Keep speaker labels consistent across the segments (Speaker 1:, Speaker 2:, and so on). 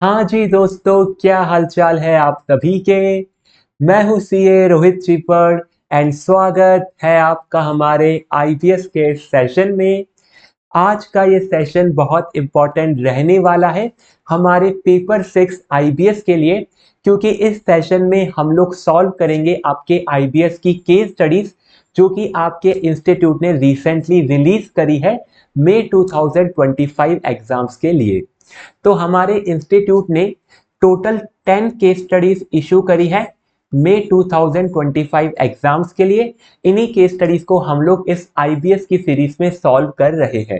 Speaker 1: हाँ जी दोस्तों, क्या हालचाल है आप सभी के। मैं हूँ सीए रोहित चीपड़ एंड स्वागत है आपका हमारे आईपीएस के सेशन में। आज का ये सेशन बहुत इम्पोर्टेंट रहने वाला है हमारे पेपर 6 आईबीएस के लिए, क्योंकि इस सेशन में हम लोग सॉल्व करेंगे आपके आईबीएस की केस स्टडीज जो कि आपके इंस्टीट्यूट ने रिसेंटली रिलीज करी है मई 2025 एग्जाम्स के लिए। तो हमारे इंस्टीट्यूट ने टोटल 10 केस स्टडीज इशू करी है मई 2025 एग्जाम्स के लिए। इन्हीं केस स्टडीज को हम लोग इस आईबीएस की सीरीज में सॉल्व कर रहे हैं।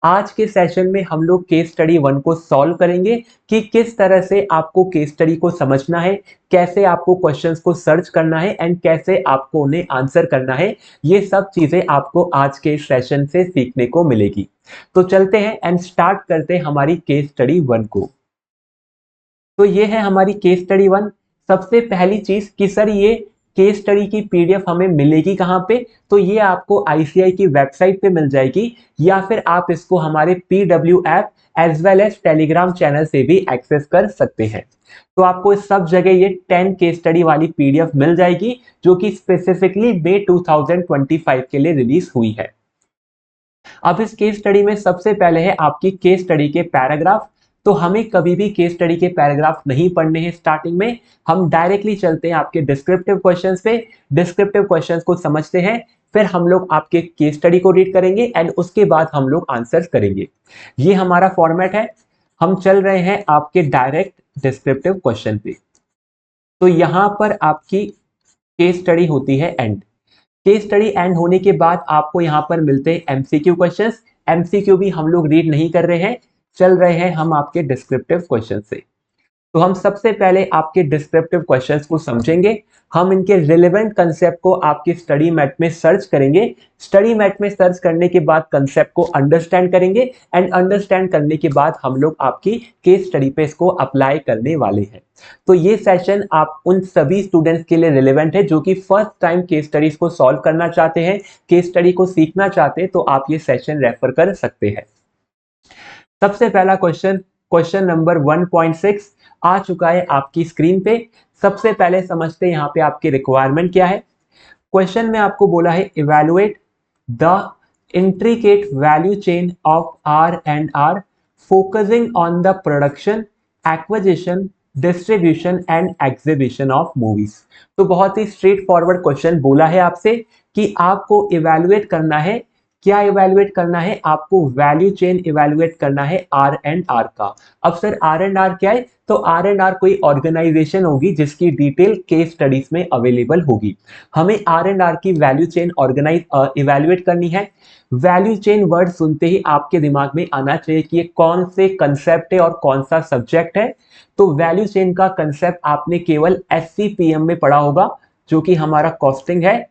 Speaker 1: आज के सेशन में हम लोग केस स्टडी 1 को सॉल्व करेंगे कि किस तरह से आपको केस स्टडी को समझना है, कैसे आपको क्वेश्चंस को सर्च करना है एंड कैसे आपको उन्हें आंसर करना है। ये सब चीजें आपको आज के सेशन से सीखने को मिलेगी। तो चलते हैं एंड स्टार्ट करते हैं हमारी केस स्टडी 1 को। तो ये है हमारी केस स्टडी 1। सबसे पहली चीज कि सर ये केस स्टडी की पीडीएफ हमें मिलेगी कहाँ पे, तो ये आपको आईसीआई की वेबसाइट पे मिल जाएगी या फिर आप इसको हमारे PW app as well as Telegram channel से भी एक्सेस कर सकते हैं। तो आपको इस सब जगह ये 10 केस स्टडी वाली पीडीएफ मिल जाएगी जो कि स्पेसिफिकली मई 2025 के लिए रिलीज हुई है। अब इस केस स्टडी में सबसे पहले है आपकी केस स्टडी के पैराग्राफ। तो हमें कभी भी केस स्टडी के पैराग्राफ नहीं पढ़ने हैं स्टार्टिंग में, हम डायरेक्टली चलते हैं आपके डिस्क्रिप्टिव क्वेश्चंस पे। डिस्क्रिप्टिव क्वेश्चंस को समझते हैं, फिर हम लोग आपके केस स्टडी को रीड करेंगे एंड उसके बाद हम लोग आंसर्स करेंगे। ये हमारा फॉर्मेट है। हम चल रहे हैं आपके डायरेक्ट डिस्क्रिप्टिव क्वेश्चन पे। तो यहां पर आपकी केस स्टडी होती है एंड। केस स्टडी एंड होने के बाद आपको यहां पर मिलते हैं एमसीक्यू क्वेश्चंस। एमसीक्यू भी हम लोग रीड नहीं कर रहे हैं, चल रहे हैं हम आपके डिस्क्रिप्टिव क्वेश्चन से। तो हम सबसे पहले आपके डिस्क्रिप्टिव क्वेश्चंस को समझेंगे। हम इनके रिलेवेंट कंसेप्ट को आपके स्टडी मैट में सर्च करेंगे। स्टडी मैट में सर्च करने के बाद कंसेप्ट को अंडरस्टैंड करेंगे एंड अंडरस्टैंड करने के बाद हम लोग आपकी केस स्टडी पे इसको अप्लाई करने वाले हैं। तो ये सेशन आप उन सभी स्टूडेंट्स के लिए रिलेवेंट है जो कि फर्स्ट टाइम केस स्टडीज को सॉल्व करना चाहते हैं, केस स्टडी को सीखना चाहते हैं, तो आप ये सेशन रेफर कर सकते हैं। सबसे पहला क्वेश्चन, क्वेश्चन नंबर 1.6 आ चुका है आपकी स्क्रीन पे। सबसे पहले समझते हैं यहाँ पे आपकी रिक्वायरमेंट क्या है। क्वेश्चन में आपको बोला है evaluate the intricate value chain of R&R focusing on the production, acquisition, distribution and exhibition of movies। तो बहुत ही स्ट्रेट फॉरवर्ड क्वेश्चन बोला है आपसे कि आपको इवैल्यूएट करना है। क्या इवैल्यूएट करना है? आपको वैल्यू चेन इवैल्यूएट करना है आर एंड आर का। अब सर आर एंड आर क्या है? तो आर एंड आर कोई ऑर्गेनाइजेशन होगी जिसकी डिटेल केस स्टडीज में अवेलेबल होगी। हमें आर एंड आर की वैल्यू चेन ऑर्गेनाइज इवैल्यूएट करनी है। वैल्यू चेन वर्ड सुनते ही आपके दिमाग में आना चाहिए कि ये कौन से कंसेप्ट है और कौन सा सब्जेक्ट है। तो वैल्यू चेन का कंसेप्ट आपने केवल एससीपीएम में पढ़ा होगा जो कि हमारा कॉस्टिंग है,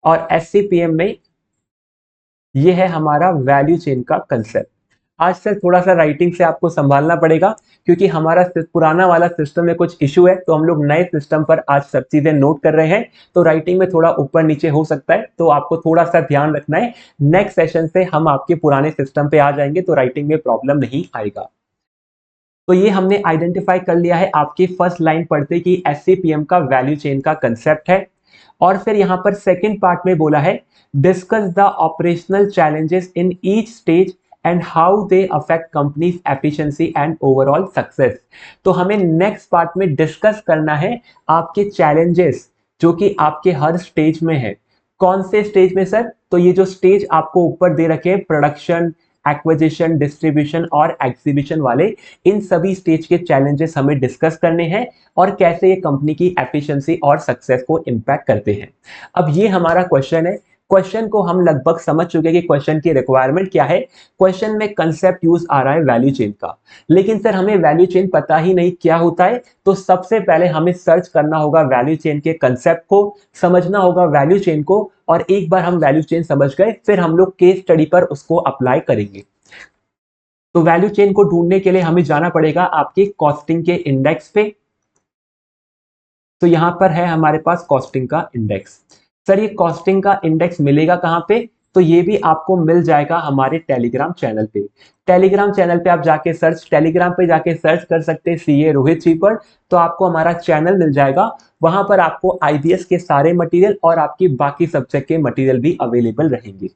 Speaker 1: और एससीपीएम में ये है हमारा वैल्यू चेन का कंसेप्ट। आज से थोड़ा सा राइटिंग से आपको संभालना पड़ेगा क्योंकि हमारा पुराना वाला सिस्टम में कुछ इशू है, तो हम लोग नए सिस्टम पर आज सब चीजें नोट कर रहे हैं। तो राइटिंग में थोड़ा ऊपर नीचे हो सकता है, तो आपको थोड़ा सा ध्यान रखना है। नेक्स्ट सेशन से हम आपके पुराने सिस्टम पे आ जाएंगे तो राइटिंग में प्रॉब्लम नहीं आएगा। तो ये हमने आइडेंटिफाई कर लिया है आपकी फर्स्ट लाइन पढ़ते कि एससीपीएम का वैल्यू चेन का कंसेप्ट है। और फिर यहां पर सेकंड पार्ट में बोला है discuss the operational challenges in each stage and how they affect companies efficiency and overall success. तो हमें नेक्स्ट पार्ट में डिस्कस करना है आपके चैलेंजेस जो कि आपके हर स्टेज में है। कौन से स्टेज में सर? तो ये जो स्टेज आपको ऊपर दे रखे हैं, प्रोडक्शन, एक्विजिशन, डिस्ट्रीब्यूशन और एग्जीबिशन वाले, इन सभी स्टेज के चैलेंजेस हमें डिस्कस करने हैं और कैसे ये कंपनी की एफिशिएंसी और सक्सेस को इंपैक्ट करते हैं। अब ये हमारा क्वेश्चन है। क्वेश्चन को हम लगभग समझ चुके हैं कि क्वेश्चन की रिक्वायरमेंट क्या है। क्वेश्चन में कंसेप्ट यूज आ रहा है वैल्यू चेन का, लेकिन सर हमें वैल्यू चेन पता ही नहीं क्या होता है। तो सबसे पहले हमें सर्च करना होगा वैल्यू चेन के कंसेप्ट को, समझना होगा वैल्यू चेन को, और एक बार हम वैल्यू चेन समझ गए फिर हम लोग केस स्टडी पर उसको अप्लाई करेंगे। तो वैल्यू चेन को ढूंढने के लिए हमें जाना पड़ेगा आपके कॉस्टिंग के इंडेक्स पे। तो यहां पर है हमारे पास कॉस्टिंग का इंडेक्स। सर ये कॉस्टिंग का इंडेक्स मिलेगा कहां पे? तो ये भी आपको मिल जाएगा हमारे टेलीग्राम चैनल पे। टेलीग्राम चैनल पे आप जाके टेलीग्राम पे जाके सर्च कर सकते हैं सीए रोहित चीपर, तो आपको हमारा चैनल मिल जाएगा। वहां पर आपको आईबीएस के सारे मटेरियल और आपकी बाकी सब्जेक्ट के मटेरियल भी अवेलेबल रहेंगे।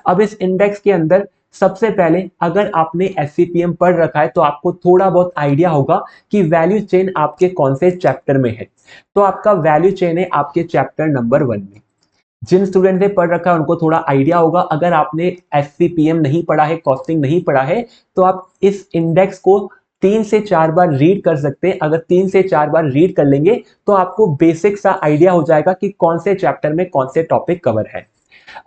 Speaker 1: अब इस इंडेक्स के अंदर सबसे पहले अगर आपने एससीपीएम पढ़ रखा है तो आपको थोड़ा बहुत आइडिया होगा कि वैल्यू चेन आपके कौन से चैप्टर में है। तो आपका वैल्यू चेन है आपके चैप्टर नंबर 1 में। जिन स्टूडेंट ने पढ़ रखा है उनको थोड़ा आइडिया होगा। अगर आपने एससीपीएम नहीं पढ़ा है, कॉस्टिंग नहीं पढ़ा है, तो आप इस इंडेक्स को 3 से 4 बार रीड कर सकते हैं। अगर 3 से 4 बार रीड कर लेंगे तो आपको बेसिक सा आइडिया हो जाएगा कि कौन से चैप्टर में कौन से टॉपिक कवर है।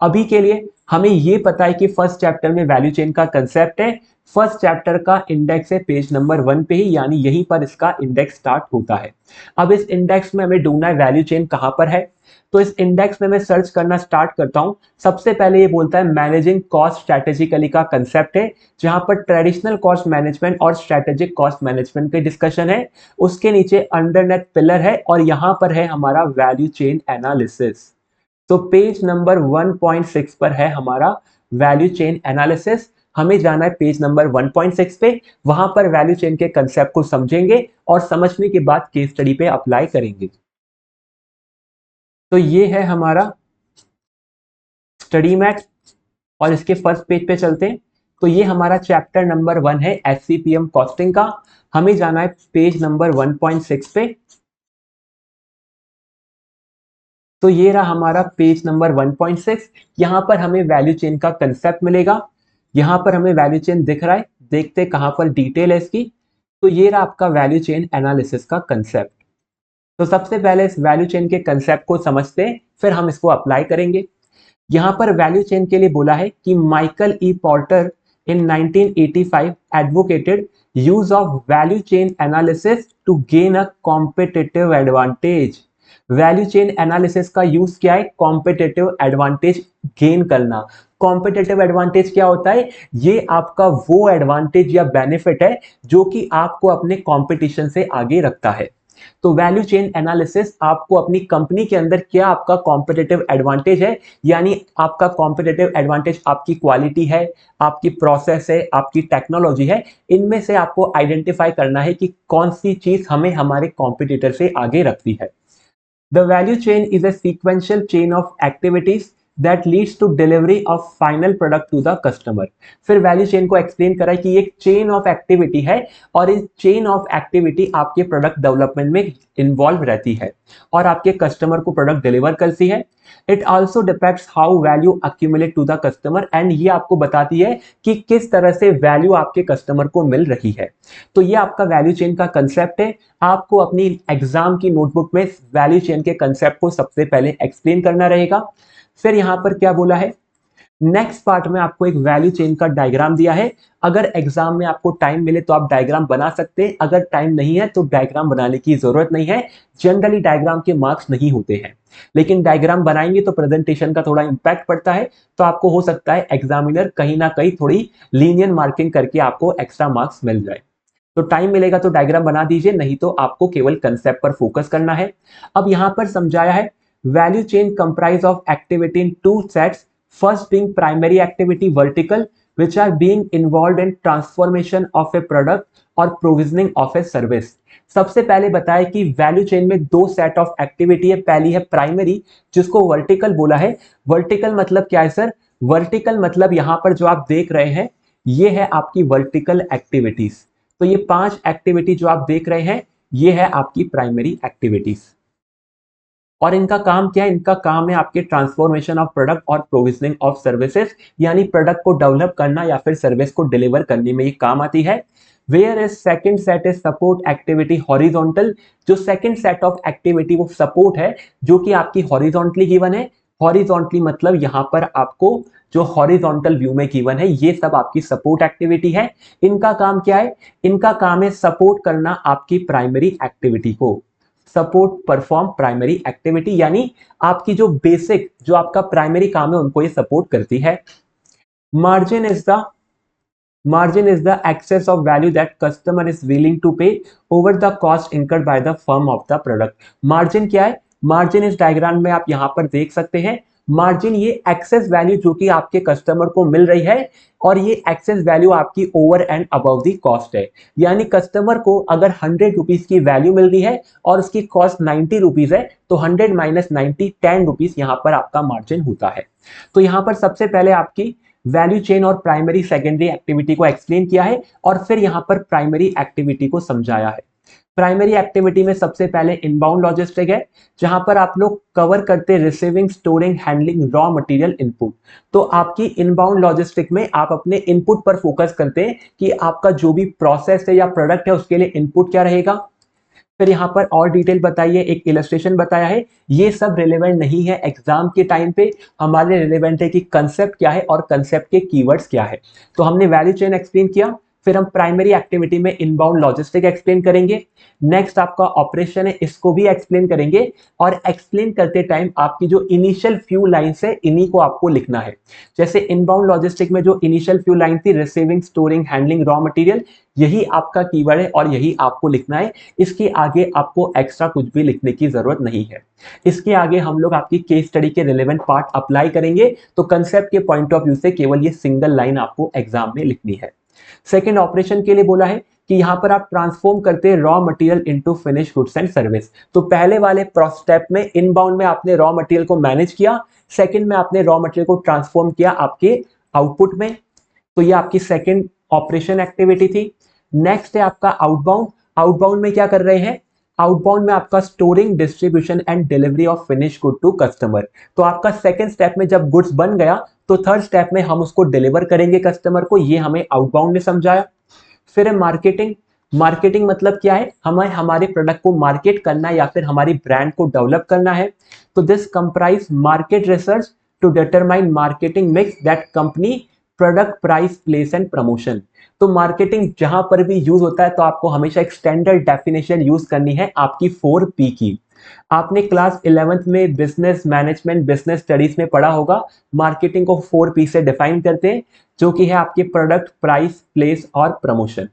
Speaker 1: अभी के लिए हमें यह पता है कि फर्स्ट चैप्टर में वैल्यू चेन का कंसेप्ट है। फर्स्ट चैप्टर का इंडेक्स है पेज नंबर 1 पे ही, यानी यहीं पर इसका इंडेक्स स्टार्ट होता है। अब इस इंडेक्स में हमें ढूंढना है वैल्यू चेन कहां पर है। तो इस इंडेक्स में मैं सर्च करना स्टार्ट करता हूं। सबसे पहले ये बोलता है मैनेजिंग कॉस्ट स्ट्रेटेजिकली का कंसेप्ट है, जहां पर ट्रेडिशनल कॉस्ट मैनेजमेंट और स्ट्रेटेजिक कॉस्ट मैनेजमेंट की डिस्कशन है। उसके नीचे अंडरनेट पिलर है और यहां पर है हमारा वैल्यू चेन एनालिसिस। तो पेज नंबर 1.6 पर है हमारा वैल्यू चेन एनालिसिस। हमें जाना है पेज नंबर 1.6 पे। वहां पर वैल्यू चेन के कंसेप्ट को समझेंगे और समझने के बाद केस स्टडी पे अप्लाई करेंगे। तो ये है हमारा स्टडी मैट और इसके फर्स्ट पेज पे चलते हैं। तो ये हमारा चैप्टर नंबर 1 है एससीपीएम कॉस्टिंग का। हमें जाना है पेज नंबर 1.6 पे। तो ये रहा हमारा पेज नंबर 1.6। यहां पर हमें वैल्यू चेन का कंसेप्ट मिलेगा। यहां पर हमें वैल्यू चेन दिख रहा है, देखते कहां पर डिटेल है इसकी। तो ये रहा आपका वैल्यू चेन एनालिसिस का कंसेप्ट। तो सबसे पहले इस वैल्यू चेन के कंसेप्ट को समझते हैं, फिर हम इसको अप्लाई करेंगे। यहां पर वैल्यू चेन के लिए बोला है कि Michael E Porter in 1985 advocated use of value chain analysis to gain a competitive advantage. Value chain analysis का यूज क्या है? कॉम्पिटिटिव एडवांटेज गेन करना। कॉम्पिटिटिव एडवांटेज क्या होता है? ये आपका वो एडवांटेज या बेनिफिट है जो कि आपको अपने कंपटीशन से आगे रखता है। तो वैल्यू चेन एनालिसिस आपको अपनी कंपनी के अंदर क्या आपका कॉम्पिटिटिव एडवांटेज है, यानी आपका कॉम्पिटिटिव एडवांटेज आपकी क्वालिटी है, आपकी प्रोसेस है, आपकी टेक्नोलॉजी है। इनमें से आपको आइडेंटिफाई करना है कि कौन सी चीज हमें हमारे कॉम्पिटिटर से आगे रखती है। The value chain is a sequential chain of activities that leads to delivery of final product to the customer। फिर वैल्यू चेन को एक्सप्लेन करा कि एक चेन ऑफ एक्टिविटी है और इस चेन ऑफ एक्टिविटी आपके प्रोडक्ट डेवलपमेंट में इन्वॉल्व रहती है और आपके कस्टमर को प्रोडक्ट डिलीवर करती है। It also depicts how value accumulate to the customer, and ये आपको बताती है कि किस तरह से वैल्यू आपके कस्टमर को मिल रही है। तो ये आपका वैल्यू चेन का कंसेप्ट है। आपको अपनी एग्जाम की नोटबुक में वैल्यू चेन के कंसेप्ट को सबसे पहले एक्सप्लेन करना रहेगा। फिर यहां पर क्या बोला है, नेक्स्ट पार्ट में आपको एक वैल्यू चेन का डायग्राम दिया है। अगर एग्जाम में आपको टाइम मिले तो आप डायग्राम बना सकते हैं, अगर टाइम नहीं है तो डायग्राम बनाने की जरूरत नहीं है। जनरली डायग्राम के मार्क्स नहीं होते हैं, लेकिन डायग्राम बनाएंगे तो प्रेजेंटेशन का थोड़ा इंपैक्ट पड़ता है। तो आपको हो सकता है एग्जामिनर कहीं ना कहीं थोड़ी लीनियन मार्किंग करके आपको एक्स्ट्रा मार्क्स मिल जाए। तो टाइम मिलेगा तो डायग्राम बना दीजिए, नहीं तो आपको केवल कंसेप्ट पर फोकस करना है। अब यहां पर समझाया है value chain comprise of activity in 2 sets, first being primary activity vertical which are being involved in transformation of a product और provisioning of a service। सबसे पहले बताया कि वैल्यू चेन में 2 सेट ऑफ एक्टिविटी है। पहली है प्राइमरी, जिसको वर्टिकल बोला है। वर्टिकल मतलब क्या है सर? वर्टिकल मतलब यहां पर जो आप देख रहे हैं ये है आपकी वर्टिकल एक्टिविटीज। तो ये 5 एक्टिविटी जो आप देख रहे हैं ये है आपकी प्राइमरी एक्टिविटीज। और इनका काम क्या है? इनका काम है आपके ट्रांसफॉर्मेशन ऑफ प्रोडक्ट और प्रोविजनिंग ऑफ सर्विसेज, यानी प्रोडक्ट को डेवलप करना या फिर सर्विस को डिलीवर करने में ये काम आती है। Where is second set is support activity horizontal. जो सेकंड सेट ऑफ एक्टिविटी वो सपोर्ट है, जो कि आपकी हॉरिजॉन्टली गिवन है। हॉरिजॉन्टली मतलब यहां पर आपको जो हॉरिजॉन्टल व्यू में गिवन है ये सब आपकी सपोर्ट एक्टिविटी है। इनका काम क्या है? इनका काम है सपोर्ट करना आपकी प्राइमरी एक्टिविटी को। सपोर्ट परफॉर्म प्राइमरी एक्टिविटी, यानी आपकी जो बेसिक जो आपका प्राइमरी काम है उनको ये सपोर्ट करती है। Margin is the excess of value that customer is willing to pay over the cost incurred by the firm of the product. Margin क्या है? मार्जिन इस डायग्राम में आप यहां पर देख सकते हैं। मार्जिन ये एक्सेस वैल्यू जो कि आपके कस्टमर को मिल रही है, और ये एक्सेस वैल्यू आपकी over and above the cost है। यानी कस्टमर को अगर 100 रुपीज की वैल्यू मिल रही है और उसकी कॉस्ट 90 रुपीज है, तो 100 माइनस 90 10 रुपीज यहाँ पर आपका मार्जिन होता है। तो यहाँ पर सबसे पहले आपकी वैल्यू चेन और प्राइमरी सेकेंडरी एक्टिविटी को एक्सप्लेन किया है, और फिर यहाँ पर प्राइमरी एक्टिविटी को समझाया है। प्राइमरी एक्टिविटी में सबसे पहले इनबाउंड लॉजिस्टिक है, जहां पर आप लोग कवर करते receiving, storing, handling raw material input. तो आपकी इनबाउंड लॉजिस्टिक में आप अपने इनपुट पर फोकस करते हैं कि आपका जो भी प्रोसेस है या प्रोडक्ट है उसके लिए इनपुट क्या रहेगा। फिर यहाँ पर और डिटेल बताइए, एक इलस्ट्रेशन बताया है। ये सब रिलेवेंट नहीं है एग्जाम के टाइम पे, हमारे रिलेवेंट है कि कंसेप्ट क्या है और कंसेप्ट के कीवर्ड्स क्या है। तो हमने वैल्यू चेन एक्सप्लेन किया, फिर हम प्राइमरी एक्टिविटी में इनबाउंड लॉजिस्टिक एक्सप्लेन करेंगे। नेक्स्ट आपका ऑपरेशन है, इसको भी एक्सप्लेन करेंगे, और एक्सप्लेन करते टाइम आपकी जो इनिशियल फ्यू लाइंस है इन्हीं को आपको लिखना है। जैसे इनबाउंड लॉजिस्टिक में जो इनिशियल फ्यू लाइन थी, receiving, storing, handling raw material, यही आपका कीवर्ड है और यही आपको लिखना है। इसके आगे आपको एक्स्ट्रा कुछ भी लिखने की जरूरत नहीं है। इसके आगे हम लोग आपकी केस स्टडी के रिलेवेंट पार्ट अप्लाई करेंगे, तो कंसेप्ट के पॉइंट ऑफ व्यू से केवल ये सिंगल लाइन आपको एग्जाम में लिखनी है। सेकेंड ऑपरेशन के लिए बोला है कि यहां पर आप ट्रांसफॉर्म करते हैं raw material into finish goods and service. तो पहले वाले स्टेप में इनबाउंड में आपने रॉ मटेरियल को मैनेज किया, सेकंड में आपने रॉ मटेरियल को ट्रांसफॉर्म किया आपके आउटपुट में। तो ये आपकी सेकंड ऑपरेशन एक्टिविटी थी। नेक्स्ट है आपका आउटबाउंड। आउटबाउंड में क्या कर रहे हैं, आउटबाउंड में आपका storing, distribution and delivery of finish good to customer. तो आपका सेकंड स्टेप में जब गुड्स बन गया तो थर्ड स्टेप में हम उसको डिलीवर करेंगे कस्टमर को, ये हमें आउटबाउंड ने समझाया। फिर है मार्केटिंग। मार्केटिंग मतलब क्या है, हमें हमारे प्रोडक्ट को मार्केट करना है या फिर हमारी ब्रांड को डेवलप करना है। तो this comprise market research to determine marketing mix that company, product, price, place and promotion. तो मार्केटिंग जहां पर भी यूज होता है तो आपको हमेशा एक स्टैंडर्ड डेफिनेशन यूज करनी है आपकी 4P की। आपने क्लास 11th में बिजनेस मैनेजमेंट, बिजनेस स्टडीज में पढ़ा होगा, मार्केटिंग को 4P से डिफाइन करते हैं, जो कि है आपके प्रोडक्ट, प्राइस, प्लेस और प्रमोशन।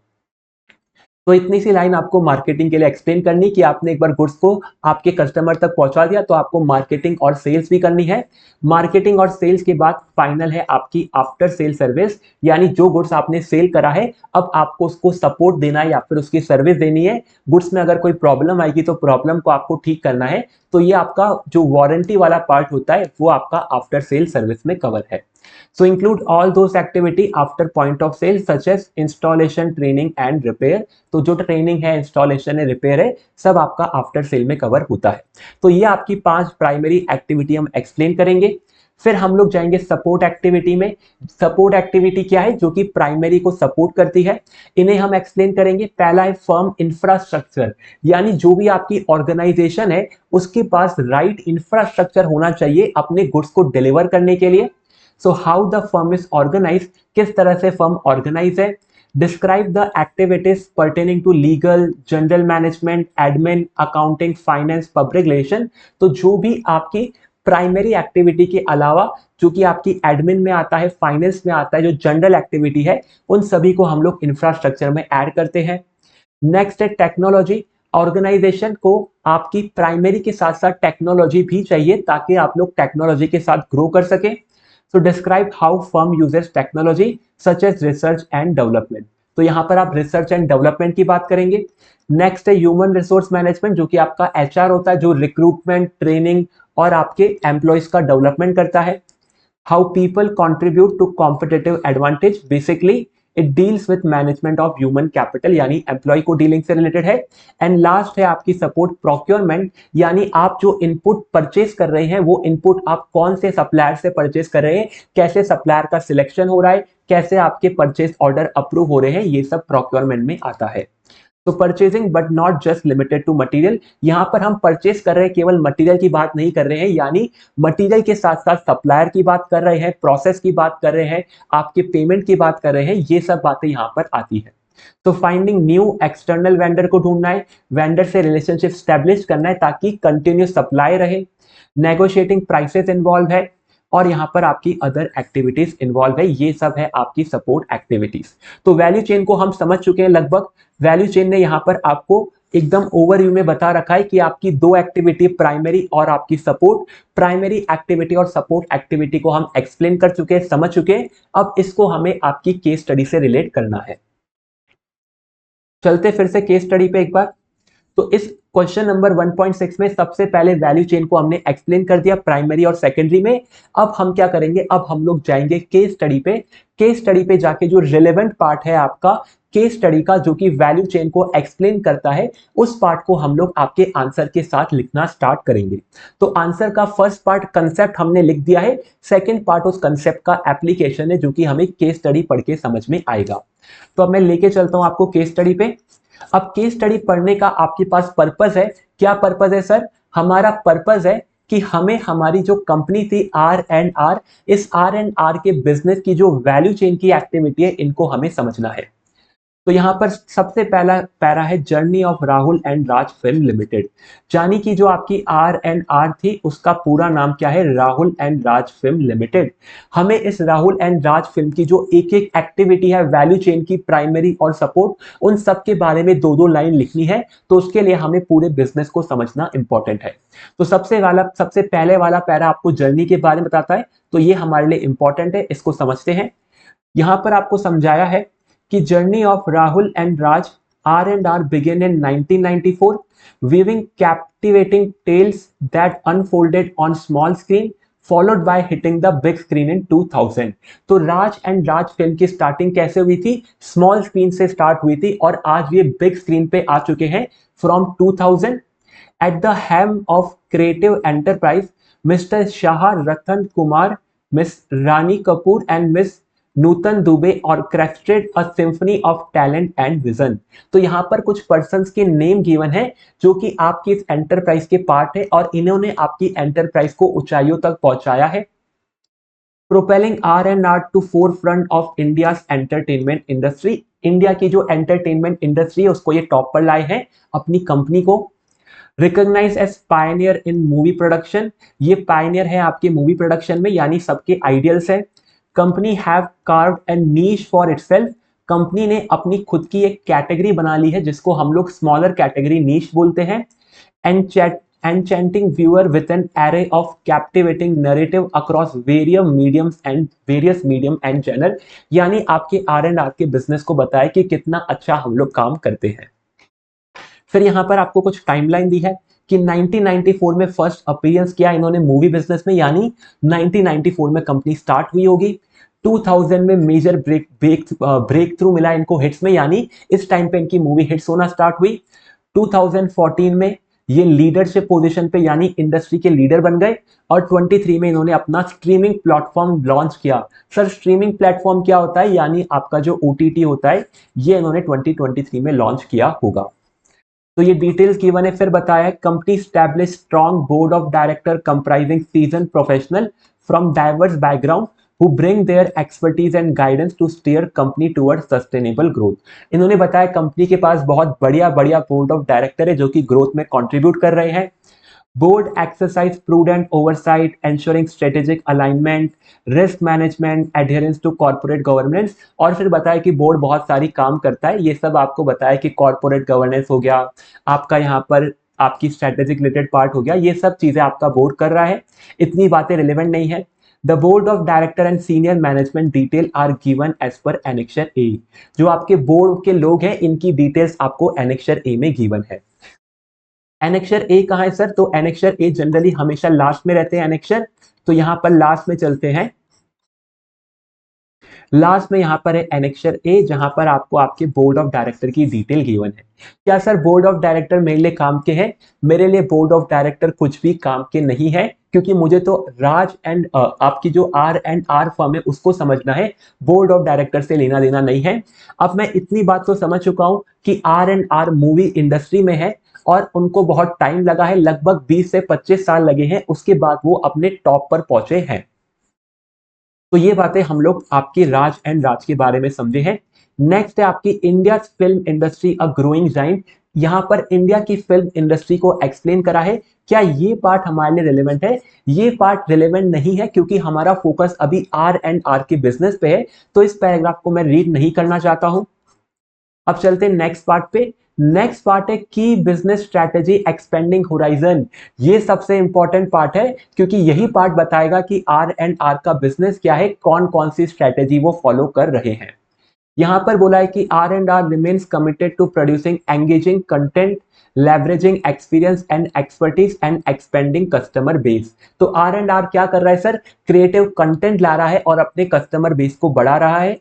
Speaker 1: तो इतनी सी लाइन आपको मार्केटिंग के लिए एक्सप्लेन करनी कि आपने एक बार गुड्स को आपके कस्टमर तक पहुंचा दिया तो आपको मार्केटिंग और सेल्स भी करनी है। मार्केटिंग और सेल्स के बाद फाइनल है आपकी आफ्टर सेल सर्विस, यानी जो गुड्स आपने सेल करा है अब आपको उसको सपोर्ट देना है या फिर उसकी सर्विस देनी है। गुड्स में अगर कोई प्रॉब्लम आएगी तो प्रॉब्लम को आपको ठीक करना है। तो ये आपका जो वारंटी वाला पार्ट होता है वो आपका आफ्टर सेल सर्विस में कवर है। So include all those activity after point of sale such as installation, training and repair। तो जो ट्रेनिंग है, इंस्टॉलेशन है, रिपेयर है, सब आपका आफ्टर सेल में कवर होता है। तो ये आपकी 5 प्राइमरी एक्टिविटी हम एक्सप्लेन करेंगे। फिर हम लोग जाएंगे सपोर्ट एक्टिविटी में। सपोर्ट एक्टिविटी क्या है, जो कि प्राइमरी को सपोर्ट करती है, इन्हें हम एक्सप्लेन करेंगे। पहला है फर्म इंफ्रास्ट्रक्चर, यानी जो भी आपकी ऑर्गेनाइजेशन है उसके पास राइट इंफ्रास्ट्रक्चर होना चाहिए अपने गुड्स को डिलीवर करने के लिए। So how the firm is organise, किस तरह से फर्म ऑर्गेनाइज है। Describe the activities pertaining to legal, general management, admin, accounting, finance, public relation. तो जो भी आपकी प्राइमरी एक्टिविटी के अलावा जो कि आपकी एडमिन में आता है, फाइनेंस में आता है, जो जनरल एक्टिविटी है, उन सभी को हम लोग इंफ्रास्ट्रक्चर में ऐड करते हैं। नेक्स्ट है टेक्नोलॉजी। ऑर्गेनाइजेशन को आपकी प्राइमरी के साथ साथ टेक्नोलॉजी भी चाहिए ताकि आप लोग टेक्नोलॉजी के साथ ग्रो कर सके। So describe how firm uses technology such as research and development। तो यहाँ पर आप रिसर्च एंड डेवलपमेंट की बात करेंगे। नेक्स्ट है ह्यूमन रिसोर्स मैनेजमेंट, जो कि आपका HR होता है, जो रिक्रूटमेंट, ट्रेनिंग और आपके एम्प्लॉयज का डेवलपमेंट करता है। How people contribute to competitive advantage, basically it deals with management of human capital, यानी एम्प्लॉय को डीलिंग से रिलेटेड है। एंड लास्ट है आपकी सपोर्ट प्रोक्योरमेंट, यानी आप जो इनपुट परचेस कर रहे हैं वो इनपुट आप कौन से सप्लायर से परचेस कर रहे हैं, कैसे सप्लायर का सिलेक्शन हो रहा है, कैसे आपके परचेस ऑर्डर अप्रूव हो रहे हैं, ये सब प्रोक्योरमेंट में आता है। तो purchasing but not just limited to material, यहां पर हम परचेस कर रहे हैं, केवल मटेरियल की बात नहीं कर रहे हैं, यानी मटेरियल के साथ साथ सप्लायर की बात कर रहे हैं, प्रोसेस की बात कर रहे हैं, आपके पेमेंट की बात कर रहे हैं, ये सब बातें यहां पर आती है। तो फाइंडिंग न्यू एक्सटर्नल वेंडर को ढूंढना है, वेंडर से रिलेशनशिप स्टैब्लिश करना है ताकि कंटिन्यूस सप्लाई रहे। नेगोशिएटिंग प्राइसेस इन्वॉल्व है, और यहाँ पर आपकी अदर एक्टिविटीज इन्वॉल्व है। ये सब है आपकी सपोर्ट एक्टिविटीज। तो वैल्यू चेन को हम समझ चुके हैं लगभग। वैल्यू चेन ने यहाँ पर आपको एकदम ओवरव्यू में बता रखा है कि आपकी दो एक्टिविटी, प्राइमरी और आपकी सपोर्ट। प्राइमरी एक्टिविटी और सपोर्ट एक्टिविटी को हम एक्सप्लेन कर चुके हैं, समझ चुके हैं। अब इसको हमें आपकी केस स्टडी से रिलेट करना है। चलते फिर से केस स्टडी पे एक बार। तो इस क्वेश्चन नंबर 1.6 में सबसे पहले वैल्यू चेन को हमने एक्सप्लेन कर दिया प्राइमरी और सेकेंडरी में। अब हम क्या करेंगे, अब हम लोग जाएंगे केस स्टडी पे। केस स्टडी पे जाके जो रिलेवेंट पार्ट है आपका केस स्टडी का, जो कि वैल्यू चेन को एक्सप्लेन करता है, उस पार्ट को हम लोग आपके आंसर के साथ लिखना स्टार्ट करेंगे। तो आंसर का फर्स्ट पार्ट कंसेप्ट हमने लिख दिया है, सेकेंड पार्ट उस कंसेप्ट का एप्लीकेशन है, जो कि हमें केस स्टडी पढ़ के समझ में आएगा। तो अब मैं लेके चलता हूं आपको केस स्टडी पे। अब केस स्टडी पढ़ने का आपके पास पर्पस है, क्या पर्पस है सर? हमारा पर्पस है कि हमें हमारी जो कंपनी थी R&R, इस R&R के बिजनेस की जो वैल्यू चेन की एक्टिविटी है, इनको हमें समझना है। तो यहां पर सबसे पहला पैरा है journey of Rahul and Raj film limited. जानी कि जो आपकी R&R थी उसका पूरा नाम क्या है? Rahul and Raj film limited. हमें इस राहुल एंड राज फिल्म की जो एक एक एक्टिविटी है वैल्यू चेन की, प्राइमरी और सपोर्ट, उन सब के बारे में दो दो लाइन लिखनी है। तो उसके लिए हमें पूरे बिजनेस को समझना इंपॉर्टेंट है। तो सबसे पहले वाला पैरा आपको जर्नी के बारे में बताता है, तो ये हमारे लिए इंपॉर्टेंट है, इसको समझते हैं। यहां पर आपको समझाया है कि journey of Rahul and Raj R&R began in 1994, weaving captivating tales that unfolded on small screen, followed by hitting the big screen in 2000। तो राज एंड राज फिल्म की स्टार्टिंग कैसे हुई थी? स्मॉल स्क्रीन से स्टार्ट हुई थी और आज ये बिग स्क्रीन पे आ चुके हैं from 2000। At the helm of creative enterprise, mister Shah Ratan Kumar, miss Rani Kapoor and miss Nutan Dubey और crafted a symphony of talent and vision. तो यहां पर कुछ पर्संस के नेम गिवन है जो कि आपकी इस एंटरप्राइज के पार्ट है और इन्होंने आपकी एंटरप्राइज को ऊंचाइयों तक पहुंचाया है। Propelling R&R to forefront of India entertainment industry. India की जो एंटरटेनमेंट इंडस्ट्री है उसको ये टॉप पर लाए हैं अपनी कंपनी को। Recognise as pioneer in movie production, ये पायनियर है आपके मूवी प्रोडक्शन में, यानी सबके आइडियल्स है। Company have carved a niche for itself, company ने अपनी खुद की एक कैटेगरी बना ली है जिसको हम लोग स्मॉलर कैटेगरी नीश बोलते हैं। enchanting viewer with an array of captivating narrative across various medium and genre, यानी आपके R&R के बिजनेस को बताया कि कितना अच्छा हम लोग काम करते हैं। फिर यहां पर आपको कुछ टाइमलाइन दी है कि 1994 में फर्स्ट अपीयरेंस किया इन्होंने मूवी बिजनेस में, यानी 1994 में कंपनी स्टार्ट हुई होगी। 2000 में मेजर ब्रेक थ्रू मिला इनको हिट्स में, यानी इस टाइम पे इनकी मूवी हिट्स होना स्टार्ट हुई। 2014 में ये लीडरशिप पोजीशन पे, यानी इंडस्ट्री के लीडर बन गए। और 23 में इन्होंने अपना स्ट्रीमिंग प्लेटफॉर्म लॉन्च किया। सर स्ट्रीमिंग प्लेटफॉर्म क्या होता है? यानी आपका जो OTT होता है, ये इन्होंने 2023 में लॉन्च किया होगा। तो ये डिटेल्स गिवन है। फिर बताया है company establish strong board of director comprising season professional from diverse background who bring their expertise and guidance to steer company towards sustainable growth। इन्होंने बताया कंपनी के पास बहुत बढ़िया बढ़िया बोर्ड ऑफ डायरेक्टर है जो कि ग्रोथ में कंट्रीब्यूट कर रहे हैं। Board exercise prudent oversight ensuring strategic alignment, risk management, adherence to corporate governance. और फिर बताया कि बोर्ड बहुत सारी काम करता है, ये सब आपको बताया कि कॉर्पोरेट गवर्नेंस हो गया आपका, यहाँ पर आपकी स्ट्रेटेजिक रिलेटेड पार्ट हो गया, ये सब चीजें आपका बोर्ड कर रहा है। इतनी बातें रिलेवेंट नहीं है। The board of director and senior management detail are given as per annexure A. जो आपके बोर्ड के लोग हैं इनकी डिटेल्स आपको एनेक्चर ए में गिवन है। एनेक्चर ए कहाँ है सर? तो एनेक्चर ए जनरली हमेशा लास्ट में रहते हैं एनेक्चर। तो यहां पर लास्ट में चलते हैं, लास्ट में यहां पर है एनेक्चर ए, जहां पर आपको आपके बोर्ड ऑफ डायरेक्टर की डिटेल गिवन है। क्या सर बोर्ड ऑफ डायरेक्टर मेरे लिए काम के हैं? मेरे लिए बोर्ड ऑफ डायरेक्टर कुछ भी काम के नहीं है, क्योंकि मुझे तो राज एंड आपकी जो R&R फर्म है उसको समझना है, बोर्ड ऑफ डायरेक्टर से लेना देना नहीं है। अब मैं इतनी बात तो समझ चुका हूं कि R&R मूवी इंडस्ट्री में है और उनको बहुत टाइम लगा है, लगभग 20 से 25 साल लगे हैं, उसके बाद वो अपने टॉप पर पहुंचे हैं। तो ये बातें हम लोग आपकी राज एंड राज के बारे में समझे हैं। नेक्स्ट है आपकी India film industry a growing giant. यहां पर इंडिया की फिल्म इंडस्ट्री को एक्सप्लेन करा है। क्या ये पार्ट हमारे लिए रिलेवेंट है? ये पार्ट रिलेवेंट नहीं है, क्योंकि हमारा फोकस अभी R&R के बिजनेस पे है, तो इस पैराग्राफ को मैं रीड नहीं करना चाहता हूं। अब चलते हैं नेक्स्ट पार्ट पे। नेक्स्ट पार्ट है की बिजनेस स्ट्रैटेजी एक्सपेंडिंग होराइजन। ये सबसे इंपॉर्टेंट पार्ट है क्योंकि यही पार्ट बताएगा कि R&R का बिजनेस क्या है, कौन कौन सी स्ट्रैटेजी वो फॉलो कर रहे हैं। यहां पर बोला है कि R&R remains committed to producing engaging content, leveraging experience and expertise and expanding customer base. तो R&R क्या कर रहा है सर, क्रिएटिव कंटेंट ला रहा है और अपने कस्टमर बेस को बढ़ा रहा है।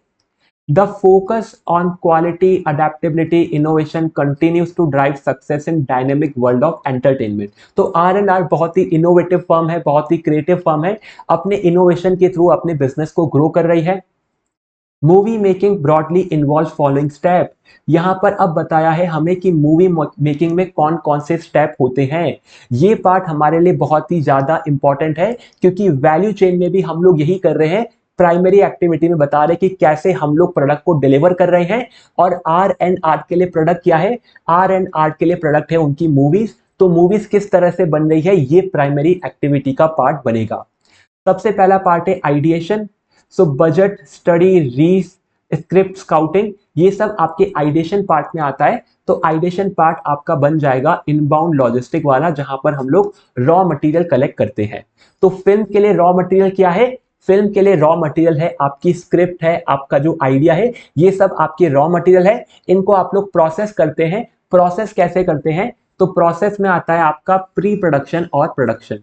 Speaker 1: The focus on quality, adaptability, innovation continues to drive success in dynamic world of entertainment। तो R&R बहुत ही इनोवेटिव फर्म है, बहुत ही क्रिएटिव फर्म है, अपने इनोवेशन के थ्रू अपने बिजनेस को ग्रो कर रही है। Movie making broadly involve following step. यहां पर अब बताया है हमें कि मूवी मेकिंग में कौन कौन से स्टेप होते हैं। ये पार्ट हमारे लिए बहुत ही ज्यादा इंपॉर्टेंट है क्योंकि वैल्यू चेन में भी हम लोग यही कर रहे हैं। प्राइमरी एक्टिविटी में बता रहे कि कैसे हम लोग प्रोडक्ट को डिलीवर कर रहे हैं, और R&R के लिए प्रोडक्ट क्या है, R&R के लिए प्रोडक्ट है उनकी मूवीज। तो मूवीज किस तरह से बन रही है, ये प्राइमरी एक्टिविटी का पार्ट बनेगा। सबसे पहला पार्ट है आइडिएशन। सो बजट स्टडी, रीस, स्क्रिप्ट, स्काउटिंग, ये सब आपके आइडिएशन पार्ट में आता है। तो आइडिएशन पार्ट आपका बन जाएगा इनबाउंड लॉजिस्टिक वाला, जहां पर हम लोग रॉ मटेरियल कलेक्ट करते हैं। तो फिल्म के लिए रॉ मटेरियल क्या है, फिल्म के लिए रॉ मटेरियल है आपकी स्क्रिप्ट है, आपका जो आइडिया है, ये सब आपके रॉ मटेरियल है। इनको आप लोग प्रोसेस करते हैं। प्रोसेस कैसे करते हैं, तो प्रोसेस में आता है आपका प्री प्रोडक्शन और प्रोडक्शन।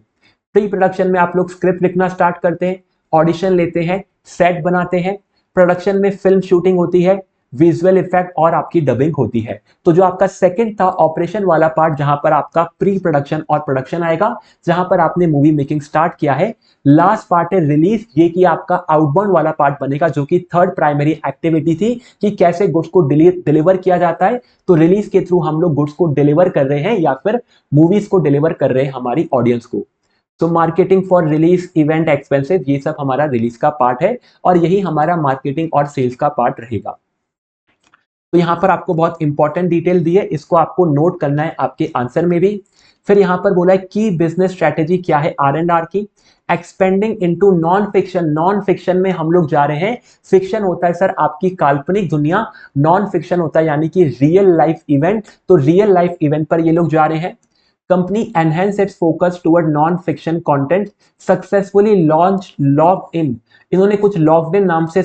Speaker 1: प्री प्रोडक्शन में आप लोग स्क्रिप्ट लिखना स्टार्ट करते हैं, ऑडिशन लेते हैं, सेट बनाते हैं। प्रोडक्शन में फिल्म शूटिंग होती है, विजुअल इफेक्ट और आपकी डबिंग होती है। तो जो आपका सेकंड था ऑपरेशन वाला पार्ट, जहां पर आपका प्री प्रोडक्शन और प्रोडक्शन आएगा, जहां पर आपने मूवी मेकिंग स्टार्ट किया है। लास्ट पार्ट है रिलीज, ये कि आपका आउटबाउंड वाला पार्ट बनेगा, जो कि थर्ड प्राइमरी एक्टिविटी थी कि कैसे गुड्स को डिलीवर किया जाता है। तो रिलीज के थ्रू हम लोग गुड्स को डिलीवर कर रहे हैं या फिर मूवीज को डिलीवर कर रहे हैं हमारी ऑडियंस को। तो marketing for release, event expenses, ये सब हमारा रिलीज का पार्ट है और यही हमारा मार्केटिंग और सेल्स का पार्ट रहेगा। तो यहाँ पर आपको बहुत इंपॉर्टेंट डिटेल दी है, इसको आपको नोट करना है आपके आंसर में भी। फिर यहाँ पर बोला है की बिजनेस स्ट्रेटेजी क्या है R&R की, expanding into non fiction. Non fiction में हम लोग जा रहे हैं। फिक्शन होता है सर आपकी काल्पनिक दुनिया, नॉन फिक्शन होता है यानी कि रियल लाइफ इवेंट। तो रियल लाइफ इवेंट पर ये लोग जा रहे हैं। Company enhance its focus toward non-fiction content, successfully launched Logged In। इन्होंने कुछ Logged In नाम से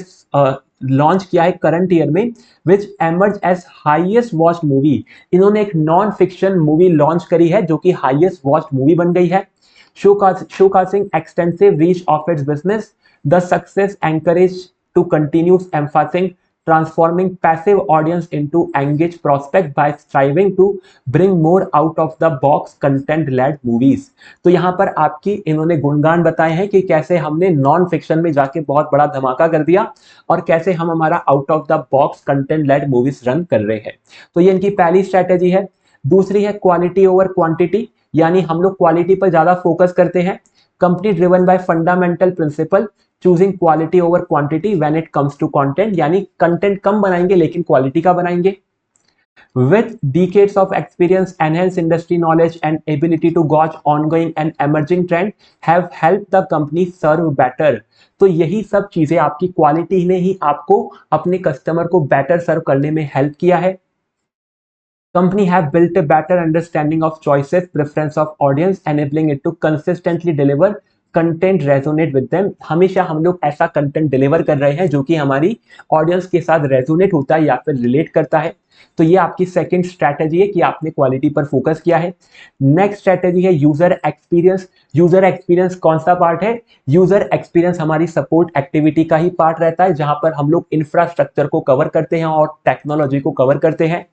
Speaker 1: लॉन्च किया है करंट ईयर में, which emerge as highest watched movie. इन्होंने एक नॉन फिक्शन मूवी लॉन्च करी है जो कि हाईएस्ट वॉच्ड मूवी बन गई है। Showcasing extensive reach of its business, the success encourage to continues emphasising transforming passive audience into engaged prospect by striving to bring more out of the box content led movies। तो यहाँ पर आपकी इन्होंने गुणगान बताए हैं कि कैसे हमने नॉन फिक्शन में जाके बहुत बड़ा धमाका कर दिया और कैसे हम हमारा out of the box content led movies run कर रहे हैं। तो ये इनकी पहली स्ट्रैटेजी है। दूसरी है क्वालिटी ओवर क्वांटिटी, यानी हम लोग क्वालिटी पर ज्यादा फोकस करते हैं। Company driven by fundamental principle, choosing quality over quantity when it comes to content, यानी कंटेंट कम बनाएंगे लेकिन क्वालिटी का बनाएंगे। With decades of experience, enhanced industry knowledge and ability to gauge ongoing and emerging trend have helped the company serve better। तो यही सब चीजें आपकी क्वालिटी ने ही आपको अपने कस्टमर को बेटर सर्व करने में हेल्प किया है। Company have built a better understanding of choices, preference of audience, enabling it to consistently deliver content resonate with them. हमेशा हम लोग ऐसा कंटेंट डिलीवर कर रहे हैं जो कि हमारी ऑडियंस के साथ रेजोनेट होता है या फिर रिलेट करता है। तो ये आपकी सेकंड स्ट्रैटेजी है कि आपने क्वालिटी पर फोकस किया है। नेक्स्ट स्ट्रैटेजी है यूजर एक्सपीरियंस। यूजर एक्सपीरियंस कौन सा पार्ट है, यूजर एक्सपीरियंस हमारी सपोर्ट एक्टिविटी का ही पार्ट रहता है, जहां पर हम लोग इंफ्रास्ट्रक्चर को कवर करते हैं और टेक्नोलॉजी को कवर करते हैं।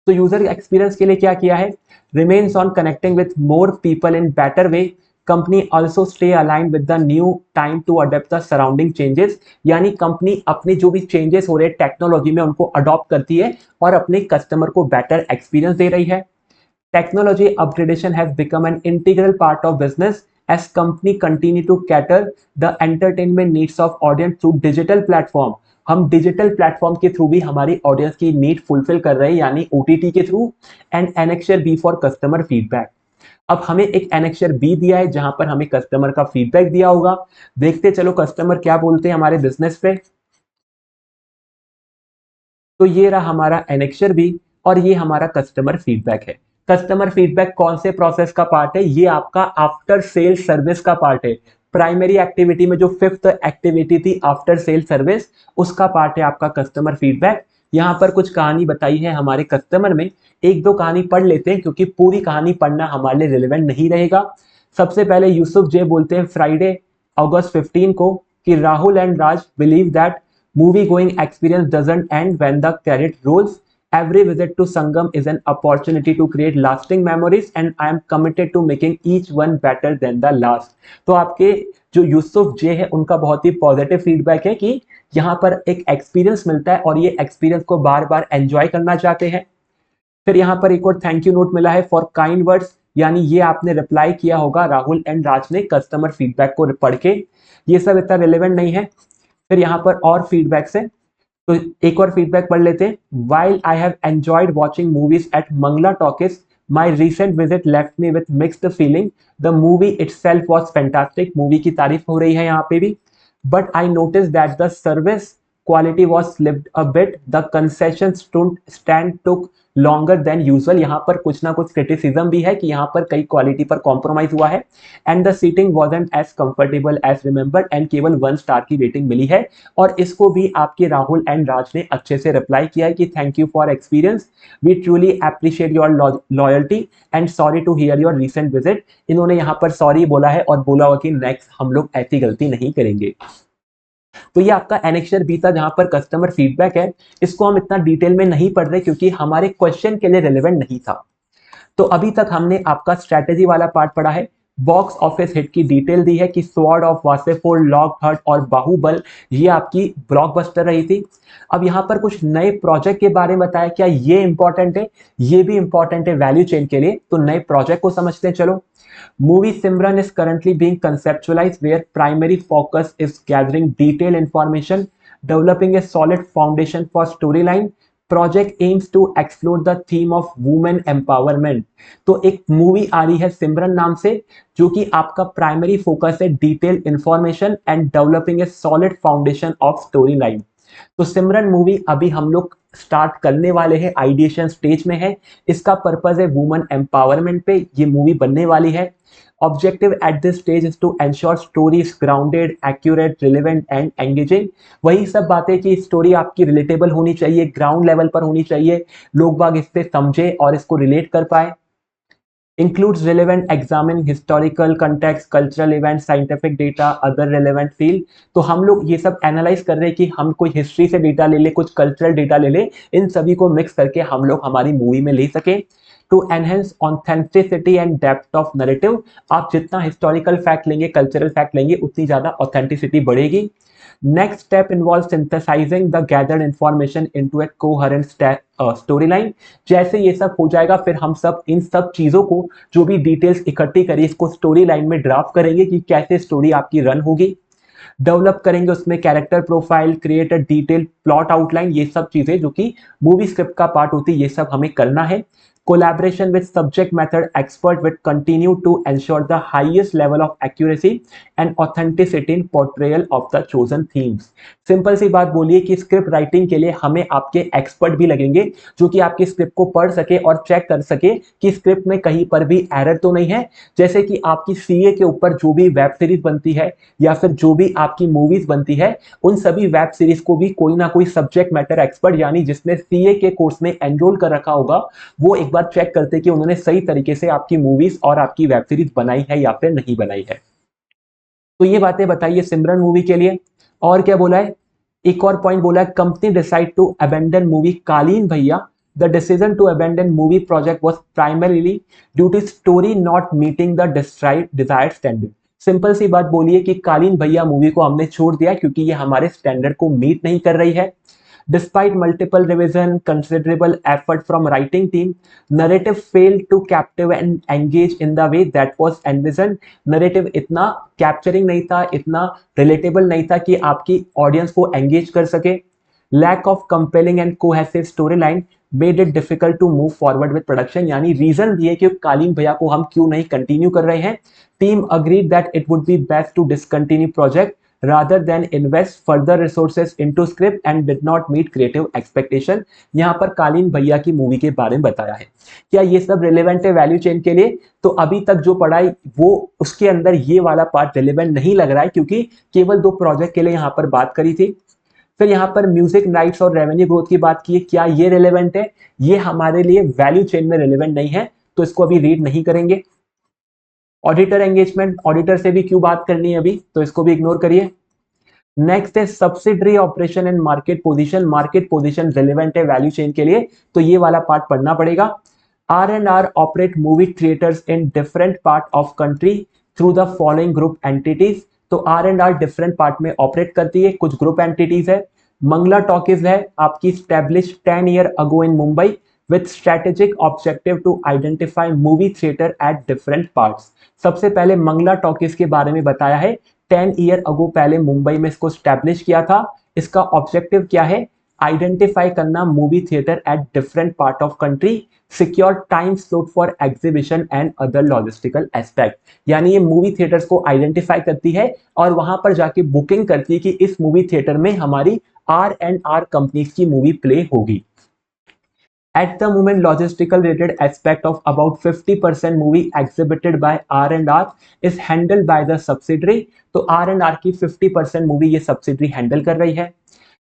Speaker 1: तो यूजर एक्सपीरियंस के लिए क्या किया है, remains on connecting with more people in better way. Company also stay align with the new time to adapt the surrounding changes, यानी कंपनी अपने जो भी चेंजेस हो रहे हैं टेक्नोलॉजी में उनको अडॉप्ट करती है और अपने कस्टमर को बेटर एक्सपीरियंस दे रही है। Technology upgradation has become an integral part of business as company continue to cater the entertainment needs of audience through digital platform. हम डिजिटल प्लेटफॉर्म के थ्रू भी हमारी ऑडियंस की नीड फुलफिल कर रहे हैं, यानी OTT के through. And annexure B for customer feedback. अब हमें एक एनेक्चर बी दिया है जहां पर हमें कस्टमर का फीडबैक दिया होगा। देखते चलो कस्टमर क्या बोलते हैं हमारे बिजनेस पे। तो ये रहा हमारा एनेक्चर बी और ये हमारा कस्टमर फीडबैक है। कस्टमर फीडबैक कौन से प्रोसेस का पार्ट है? ये आपका आफ्टर सेल सर्विस का पार्ट है। प्राइमरी एक्टिविटी में जो फिफ्थ एक्टिविटी थी आफ्टर सेल सर्विस, उसका पार्ट है आपका कस्टमर फीडबैक। यहाँ पर कुछ कहानी बताई है हमारे कस्टमर में, एक दो कहानी पढ़ लेते हैं क्योंकि पूरी कहानी पढ़ना हमारे लिए रिलेवेंट नहीं रहेगा। सबसे पहले यूसुफ जे बोलते हैं फ्राइडे अगस्त 15 को कि Rahul and Raj believe that movie going experience doesn't end when the credit rolls. Every visit to Sangam is an opportunity to create lasting memories and I am committed to making each one better than the last। तो आपके जो यूसुफ जे है उनका बहुत ही positive feedback है कि यहाँ पर एक एक्सपीरियंस मिलता है और ये एक्सपीरियंस को बार बार एंजॉय करना चाहते हैं। फिर यहाँ पर एक और थैंक यू नोट मिला है फॉर काइंड वर्ड्स, यानी ये आपने रिप्लाई किया होगा राहुल एंड राज ने कस्टमर फीडबैक को पढ़ के। ये सब इतना रिलेवेंट नहीं है। फिर यहाँ पर और फीडबैक्स है, तो एक और फीडबैक पढ़ लेते हैं। While I have enjoyed watching movies at Mangala Talkies, my recent visit left me with mixed feeling. The movie itself was fantastic. Movie की तारीफ हो रही है यहाँ पे भी। But I notice that the service quality was slipped a bit, the concession stand took longer than usual। यहाँ पर कुछ ना कुछ क्रिटिसिज्म भी है कि यहाँ पर कई क्वालिटी पर कॉम्प्रोमाइज हुआ है। And the seating wasn't as comfortable as remembered and केवल 1 स्टार की रेटिंग मिली है। और इसको भी आपके राहुल एंड राज ने अच्छे से रिप्लाई किया है कि thank you for experience, we truly appreciate your loyalty and sorry to hear your recent visit. इन्होंने यहाँ पर सॉरी बोला है और बोला हुआ कि नेक्स्ट हम लोग ऐसी गलती नहीं करेंगे। तो ये आपका एनेक्चर बी था जहां पर कस्टमर फीडबैक है। इसको हम इतना डिटेल में नहीं पढ़ रहे क्योंकि हमारे क्वेश्चन के लिए रिलेवेंट नहीं था। तो अभी तक हमने आपका स्ट्रेटेजी वाला पार्ट पढ़ा है। बॉक्स ऑफिस हिट की डिटेल दी है कि स्वॉर्ड ऑफ वासेपुर, लॉकहार्ट और बाहुबल ये आपकी ब्लॉकबस्टर रही थी। अब यहाँ पर कुछ नए प्रोजेक्ट के बारे में बताया, क्या ये इंपॉर्टेंट है? ये भी इंपॉर्टेंट है वैल्यू चेन के लिए। तो नए प्रोजेक्ट को समझते हैं चलो। Movie Simran is currently being conceptualized where primary focus is gathering detailed information, developing a solid foundation for storyline. Project aims to explore the theme of women empowerment। तो एक मूवी आ रही है सिमरन नाम से जो कि आपका प्राइमरी फोकस है detail information and developing a solid foundation of story line. तो सिमरन मूवी अभी हम लोग स्टार्ट करने वाले हैं, आइडिएशन स्टेज में है। इसका पर्पज है वुमेन एम्पावरमेंट पे ये मूवी बनने वाली है। Objective at this stage is to ensure story is grounded, accurate, relevant and engaging। वही सब बातें कि स्टोरी आपकी रिलेटेबल होनी चाहिए, ग्राउंड लेवल पर होनी चाहिए, लोग बाग इससे समझे और इसको रिलेट कर पाए। Includes relevant examine historical context, cultural events, scientific data, other relevant field। तो हम लोग ये सब एनालाइज कर रहे हैं कि हम कोई हिस्ट्री से डेटा ले ले, कुछ कल्चरल डेटा ले ले, इन सभी को मिक्स करके हम लोग हमारी मूवी में ले सके। To enhance authenticity and depth of narrative. आप जितना हिस्टोरिकल फैक्ट लेंगे, कल्चरल फैक्ट लेंगे, उतनी ज्यादा ऑथेंटिसिटी बढ़ेगी। Next step involve synthesising the gathered information into a coherent story line. जैसे ये सब हो जाएगा फिर हम सब इन सब चीजों को जो भी डिटेल्स इकट्ठी करिए इसको स्टोरी लाइन में ड्राफ्ट करेंगे कि कैसे स्टोरी आपकी रन होगी। डेवलप करेंगे उसमें character profile, create a detail plot outline, ये सब चीजें जो कि मूवी स्क्रिप्ट का पार्ट होती है ये सब हमें करना है। Collaboration with subject matter expert will continue to ensure the highest level of accuracy and authenticity in portrayal of the chosen themes। Simple सी बात बोलिए कि स्क्रिप्ट राइटिंग के लिए हमें आपके एक्सपर्ट भी लगेंगे जो कि आपकी स्क्रिप्ट को पढ़ सके और चेक कर सके कि स्क्रिप्ट में कहीं पर भी एरर तो नहीं है। जैसे कि आपकी सीए के ऊपर जो भी वेब सीरीज बनती है या फिर जो भी आपकी मूवीज बनती है उन सभी वेब सीरीज को भी कोई ना कोई सब्जेक्ट मैटर एक्सपर्ट यानी जिसने सीए के कोर्स में एनरोल कर रखा होगा वो एक बार चेक करते कि उन्होंने सही तरीके से आपकी मूवीज और आपकी वेब सीरीज बनाई है या फिर नहीं बनाई है। तो ये बातें बताइए सिमरन मूवी के लिए। और क्या बोला है, एक और पॉइंट बोला है, company decide to abandon movie Kaleen Bhaiya. The decision to abandon movie project was primarily due to story not meeting the desired standard. Simple सी बात बोलिए कि कालीन भैया मूवी को हमने छोड़ दिया क्योंकि ये हमारे स्टैंडर्ड को मीट नहीं कर रही है। Despite multiple revision, considerable effort from writing team, narrative failed to captive and engage in the way that was envisioned। narrative इतना capturing नहीं था, इतना relatable नहीं था कि आपकी audience को engage कर सके। lack of compelling and cohesive storyline made it difficult to move forward with production। यानी रीजन दिए कि कालीन भैया को हम क्यों नहीं कंटिन्यू कर रहे हैं। Team agreed that it would be best to discontinue project rather than invest further resources into script and did not meet creative expectation। यहाँ पर कालीन भैया की मूवी के बारे में बताया है। क्या ये सब रिलेवेंट है वैल्यू चेन के लिए? तो अभी तक जो पढ़ाई वो उसके अंदर ये वाला पार्ट रिलेवेंट नहीं लग रहा है, क्योंकि केवल 2 प्रोजेक्ट के लिए यहाँ पर बात करी थी। फिर यहाँ पर म्यूजिक राइट्स और रेवेन्यू ग्रोथ की बात की है, क्या ये रिलेवेंट है? ये हमारे लिए वैल्यू चेन में रिलेवेंट नहीं है, तो इसको अभी रीड नहीं करेंगे। ऑडिटर एंगेजमेंट, ऑडिटर से भी क्यों बात करनी है अभी, तो इसको भी इग्नोर करिए। नेक्स्ट है subsidiary operation and market position. Market position relevant है वैल्यू चेन के लिए, तो ये वाला पार्ट पढ़ना पड़ेगा। R&R operate movie theatres in different part of country through the following group entities. तो R&R डिफरेंट पार्ट में ऑपरेट करती है, कुछ ग्रुप एंटिटीज है। मंगला टॉकीज है आपकी establish 10 year ago in Mumbai with strategic objective to identify movie theater at different parts। सबसे पहले मंगला टॉकीज के बारे में बताया है, 10 ईयर अगो पहले मुंबई में इसको स्टैब्लिश किया था। इसका ऑब्जेक्टिव क्या है? आइडेंटिफाई करना movie theatre at different part of country, secure time slot for exhibition and other logistical aspect. यानी ये मूवी थिएटर्स को आइडेंटिफाई करती है और वहां पर जाके बुकिंग करती है कि इस मूवी थिएटर में हमारी R&R कंपनीज की मूवी प्ले होगी। At the moment, logistical related aspect of about 50% movie exhibited by R&R is handled by the subsidiary। तो R&R की 50% मूवी ये सब्सिडरी हैंडल कर रही है।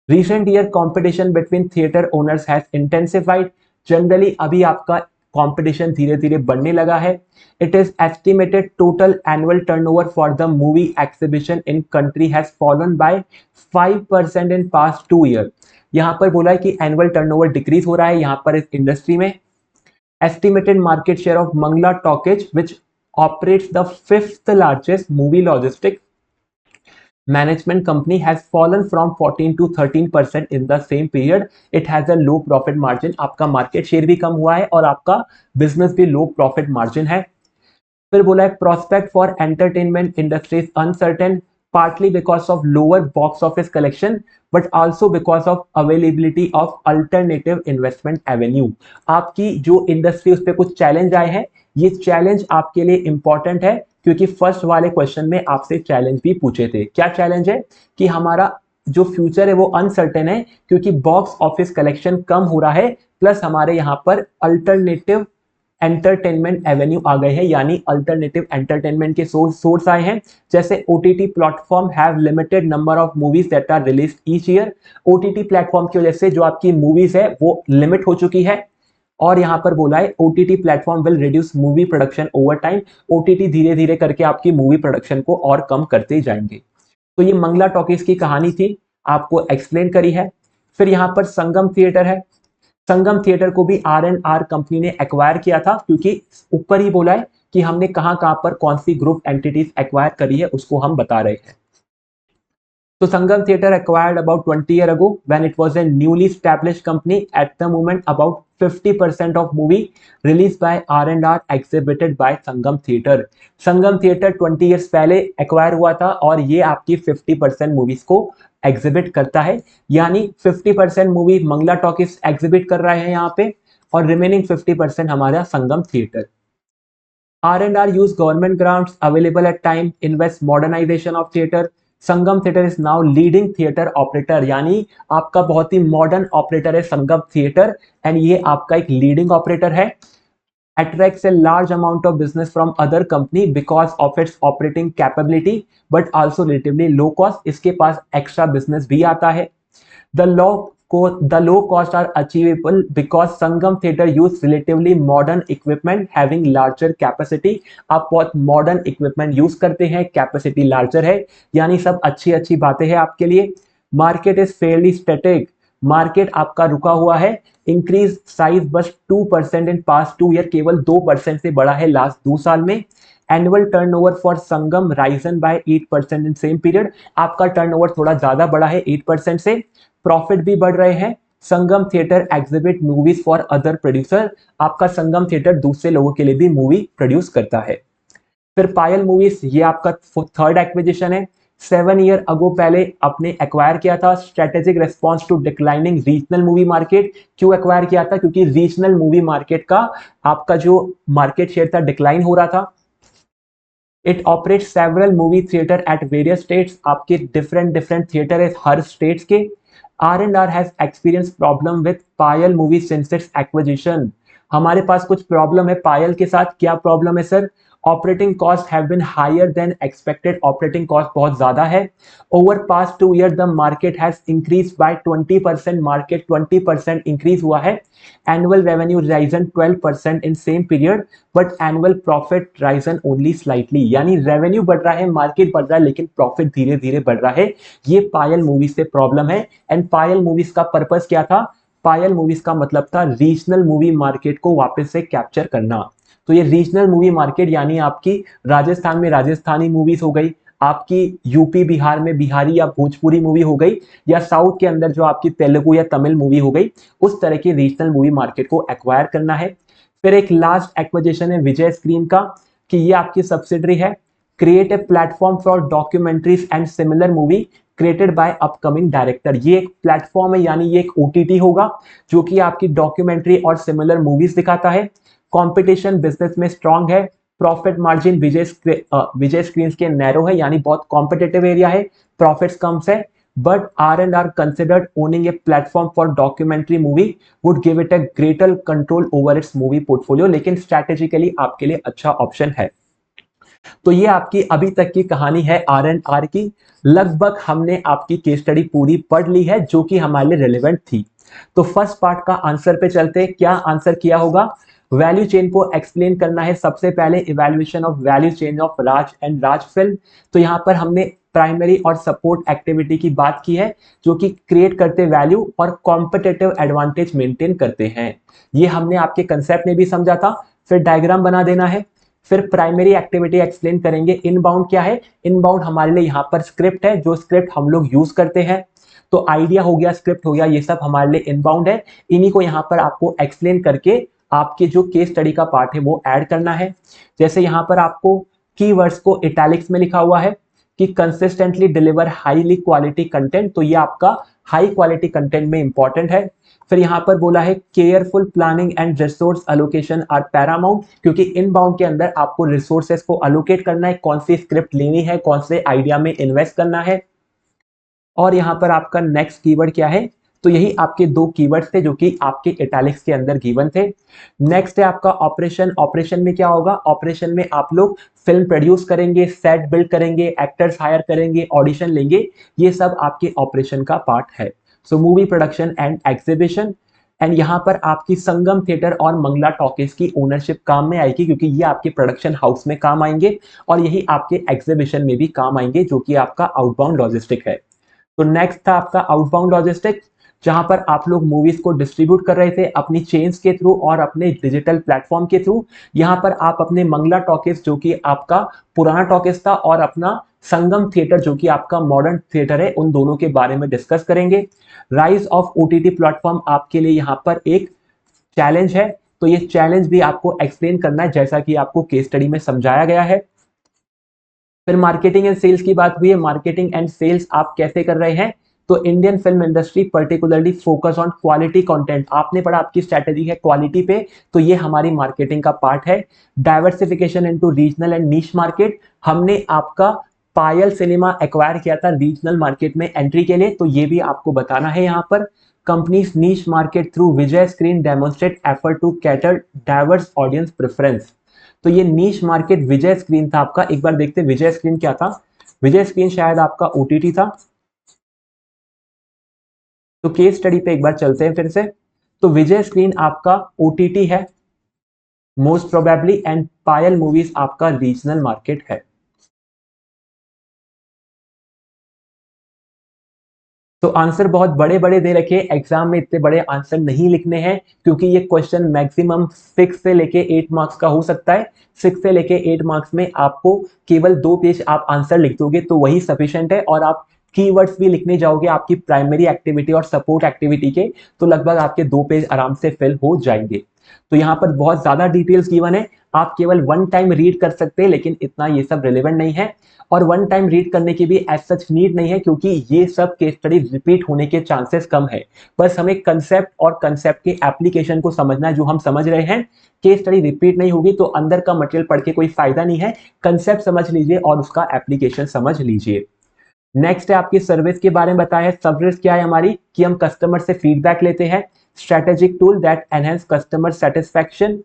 Speaker 1: Recent year competition between theater owners has intensified। Generally अभी आपका competition धीरे धीरे बढ़ने लगा है। It is estimated total annual turnover for the movie exhibition in country has fallen by 5% in past 2 years। यहां पर बोला है कि एनुअल टर्नओवर डिक्रीज हो रहा है यहां पर इस इंडस्ट्री में। Estimated market share of Mangala Talkies which operates the 5th largest movie logistic management company has fallen from 14 to 13% in the same period. It has a low profit margin. आपका market share भी कम हुआ है और आपका business भी लो profit margin है। फिर बोला है prospect for entertainment industry is uncertain, partly because of lower box office collection but also because of availability of alternative investment avenue। आपकी जो इंडस्ट्री उस पर कुछ चैलेंज आए हैं, ये चैलेंज आपके लिए इंपॉर्टेंट है क्योंकि फर्स्ट वाले क्वेश्चन में आपसे चैलेंज भी पूछे थे। क्या चैलेंज है? कि हमारा जो फ्यूचर है वो अनसर्टेन है क्योंकि बॉक्स ऑफिस कलेक्शन कम हो रहा है, प्लस हमारे यहाँ पर अल्टरनेटिव एंटरटेनमेंट एवेन्यू आ गए हैं, यानी अल्टरनेटिव एंटरटेनमेंट के सोर्स आए हैं। जैसे OTT platform have limited number of movies that are released each year. OTT platform की वजह से जो आपकी मूवीज है वो लिमिट हो चुकी है। और यहां पर बोला है OTT platform will reduce movie production over time. OTT धीरे धीरे करके आपकी मूवी प्रोडक्शन को और कम करते जाएंगे। तो ये मंगला टॉकीज की कहानी थी, आपको एक्सप्लेन करी है। फिर यहाँ पर संगम थिएटर है। संगम थिएटर को भी R&R कंपनी ने एक्वायर किया था, क्योंकि ऊपर ही बोला है कि हमने कहां कहां पर कौन सी ग्रुप एंटिटीज एक्वायर करी है उसको हम बता रहे हैं। तो संगम theatre acquired about 20 years ago when it was a newly established company। At the moment about 50% of movie released by R&R exhibited by Sangam theatre. Sangam theatre 20 years पहले acquire हुआ था और ये आपकी 50% मूवीज को एग्जिबिट करता है, यानी 50% मूवी मंगला टॉकीज एग्जिबिट कर रहे हैं यहाँ पे और रिमेनिंग 50% हमारा संगम theatre. R&R use government grants available at time invest modernization of theater। Sangam theatre is now leading theatre operator, यानी आपका बहुत ही मॉडर्न ऑपरेटर है संगम थिएटर एंड ये आपका एक लीडिंग ऑपरेटर है। attracts a large amount of business from other company because of its operating capability but also relatively low cost। इसके पास extra business भी आता है। The low cost are achievable because Sangam Theatre use relatively modern equipment having larger capacity। आप बहुत modern equipment use करते हैं, capacity larger है, यानी सब अच्छी अच्छी बातें हैं आपके लिए। Market is fairly static. Market आपका रुका हुआ है। इंक्रीज साइज बस 2% इन पास्ट 2 ईयर, केवल 2% से बढ़ा है लास्ट 2 साल में। Annual turnover for Sangam Ryzen bye 8% in same period. आपका टर्नओवर थोड़ा ज्यादा बढ़ा है 8% से। प्रॉफिट भी बढ़ रहे हैं। Sangam theatre exhibit movies for other producer. आपका संगम थिएटर दूसरे लोगों के लिए भी मूवी प्रोड्यूस करता है। फिर पायल मूवीज, ये आपका थर्ड एक्विजिशन है। 7 ईयर अगो पहले आपने एक्वायर किया था। Strategic response to declining regional movie market. क्यों एक्वायर किया था? क्योंकि रीजनल मूवी मार्केट का आपका जो मार्केट शेयर था डिक्लाइन हो रहा था। It operate several movie theatre at various states, आपके डिफरेंट डिफरेंट थिएटर है हर स्टेट्स के। R&R has experience problem with Payal movie since it's acquisition, हमारे पास कुछ प्रॉब्लम है पायल के साथ। क्या प्रॉब्लम है sir? Operating cost have been higher than expected, operating cost बहुत ज्यादा है। Over past 2 year the market has increase by 20%, market 20% increase हुआ है। Annual revenue risen 12% in same period, but annual profit risen only slightly, यानी revenue बढ़ रहा है, market बढ़ रहा है, लेकिन प्रॉफिट धीरे धीरे बढ़ रहा है। ये पायल मूवीज से प्रॉब्लम है। एंड पायल मूवीज का पर्पस क्या था? पायल मूवीज का मतलब था रीजनल मूवी मार्केट को वापस से कैप्चर करना। तो ये रीजनल मूवी मार्केट यानी आपकी राजस्थान में राजस्थानी मूवीज हो गई, आपकी यूपी बिहार में बिहारी या भोजपुरी मूवी हो गई, या साउथ के अंदर जो आपकी तेलुगु या तमिल मूवी हो गई, उस तरह की रीजनल मूवी मार्केट को एक्वायर करना है। फिर एक लास्ट एक्विजिशन है विजय स्क्रीन का, कि ये आपकी सब्सिडरी है। Create a platform for documentaries and similar movie created by upcoming director, ये एक प्लेटफॉर्म है, यानी ये एक ओटीटी होगा जो कि आपकी डॉक्यूमेंट्री और सिमिलर मूवीज दिखाता है। कंपटीशन बिजनेस में स्ट्रांग है। प्रॉफिट मार्जिन विजय स्क्रीन के नैरो है, यानी बहुत कॉम्पिटेटिव एरिया है, प्रॉफिट्स कम है। But R&R considered owning a platform for documentary movie would give it a greater control over its movie portfolio, लेकिन स्ट्रैटेजिकली आपके लिए अच्छा ऑप्शन है। तो ये आपकी अभी तक की कहानी है R&R की। लगभग हमने आपकी केस स्टडी पूरी पढ़ ली है जो कि हमारे लिए रिलेवेंट थी। तो फर्स्ट पार्ट का आंसर पे चलते हैं। क्या आंसर किया होगा? वैल्यू चेन को एक्सप्लेन करना है सबसे पहले, evaluation of value chain of Raj and Raj film. तो यहाँ पर हमने प्राइमरी और सपोर्ट एक्टिविटी की बात की है जो कि क्रिएट करते वैल्यू और कॉम्पिटिटिव एडवांटेज मेंटेन करते हैं। ये हमने आपके कंसेप्ट में भी समझा था। फिर डायग्राम बना देना है। फिर प्राइमरी एक्टिविटी एक्सप्लेन करेंगे। इनबाउंड क्या है? इनबाउंड हमारे लिए यहाँ पर स्क्रिप्ट है, जो स्क्रिप्ट हम लोग यूज करते हैं। तो आइडिया हो गया, स्क्रिप्ट हो गया, ये सब हमारे लिए इनबाउंड है। इन्हीं को यहाँ पर आपको एक्सप्लेन करके आपके जो केस स्टडी का पार्ट है वो ऐड करना है। जैसे यहाँ पर आपको कीवर्ड्स को इटैलिक्स में लिखा हुआ है कि consistently deliver highly quality content, तो ये आपका हाई क्वालिटी कंटेंट में इंपॉर्टेंट है। फिर यहाँ पर बोला है careful planning and resource allocation are paramount, क्योंकि इनबाउंड के अंदर आपको रिसोर्सेस को एलोकेट करना है, कौन सी स्क्रिप्ट लेनी है, कौन से आइडिया में इन्वेस्ट करना है। और यहाँ पर आपका नेक्स्ट कीवर्ड क्या है? तो यही आपके दो कीवर्ड्स थे जो कि आपके इटैलिक्स के अंदर गिवन थे। नेक्स्ट है आपका ऑपरेशन। ऑपरेशन में क्या होगा? ऑपरेशन में आप लोग फिल्म प्रोड्यूस करेंगे, सेट बिल्ड करेंगे, एक्टर्स हायर करेंगे, ऑडिशन लेंगे, ये सब आपके ऑपरेशन का पार्ट है। सो movie production and exhibition. And यहाँ पर आपकी संगम थिएटर और मंगला टॉकीज की ओनरशिप काम में आएगी, क्योंकि ये आपके प्रोडक्शन हाउस में काम आएंगे और यही आपके एग्जीबिशन में भी काम आएंगे, जो कि आपका आउटबाउंड लॉजिस्टिक है। तो नेक्स्ट था आपका आउटबाउंड लॉजिस्टिक्स, जहां पर आप लोग मूवीज को डिस्ट्रीब्यूट कर रहे थे अपनी चेन्स के थ्रू और अपने डिजिटल प्लेटफॉर्म के थ्रू। यहां पर आप अपने मंगला टॉकीज जो कि आपका पुराना टॉकीज था और अपना संगम थिएटर जो कि आपका मॉडर्न थिएटर है, उन दोनों के बारे में डिस्कस करेंगे। राइज ऑफ ओटीटी प्लेटफॉर्म आपके लिए यहाँ पर एक चैलेंज है, तो ये चैलेंज भी आपको एक्सप्लेन करना है जैसा कि आपको केस स्टडी में समझाया गया है। फिर मार्केटिंग एंड सेल्स की बात हुई है। मार्केटिंग एंड सेल्स आप कैसे कर रहे हैं? तो Indian film industry particularly focus on quality content, आपने पढ़ा आपकी स्ट्रेटेजी है क्वालिटी पे, तो ये हमारी मार्केटिंग का पार्ट है। Diversification into regional and niche market, हमने आपका पायल सिनेमा एक्वायर किया था रीजनल मार्केट में एंट्री के लिए, तो ये भी आपको बताना है यहाँ पर। Companies niche market through Vijay screen demonstrate effort to cater diverse audience preference. तो ये नीश मार्केट विजय स्क्रीन था आपका। एक बार देखते विजय स्क्रीन क्या था। विजय स्क्रीन शायद आपका ओटीटी था। तो केस स्टडी पे एक बार चलते हैं फिर से। तो विजय स्क्रीन आपका ओटीटी है most probably, and Payal movies आपका रीजनल मार्केट है। तो आंसर बहुत बड़े बड़े दे रखे, एग्जाम में इतने बड़े आंसर नहीं लिखने हैं, क्योंकि ये क्वेश्चन मैक्सिमम 6 से लेके 8 मार्क्स का हो सकता है। 6 से लेके 8 मार्क्स में आपको केवल 2 पेज आप आंसर लिख दोगे तो वही सफिशिएंट है, और आप कीवर्ड्स भी लिखने जाओगे आपकी प्राइमरी एक्टिविटी और सपोर्ट एक्टिविटी के, तो लगभग आपके 2 पेज आराम से फिल हो जाएंगे। तो यहाँ पर बहुत ज्यादा डिटेल्स गिवन है, आप केवल वन टाइम रीड कर सकते हैं, लेकिन इतना ये सब रिलेवेंट नहीं है। और वन टाइम रीड करने की भी एज सच नीड नहीं है, क्योंकि ये सब केस स्टडी रिपीट होने के चांसेस कम है। बस हमें कंसेप्ट और कंसेप्ट के एप्लीकेशन को समझना है, जो हम समझ रहे हैं। केस स्टडी रिपीट नहीं होगी तो अंदर का मटेरियल पढ़ के कोई फायदा नहीं है। कंसेप्ट समझ लीजिए और उसका एप्लीकेशन समझ लीजिए। नेक्स्ट है आपकी सर्विस के बारे में बताया है। सर्विस क्या है हमारी, कि हम कस्टमर से फीडबैक लेते हैं। Strategic tool that enhance customer satisfaction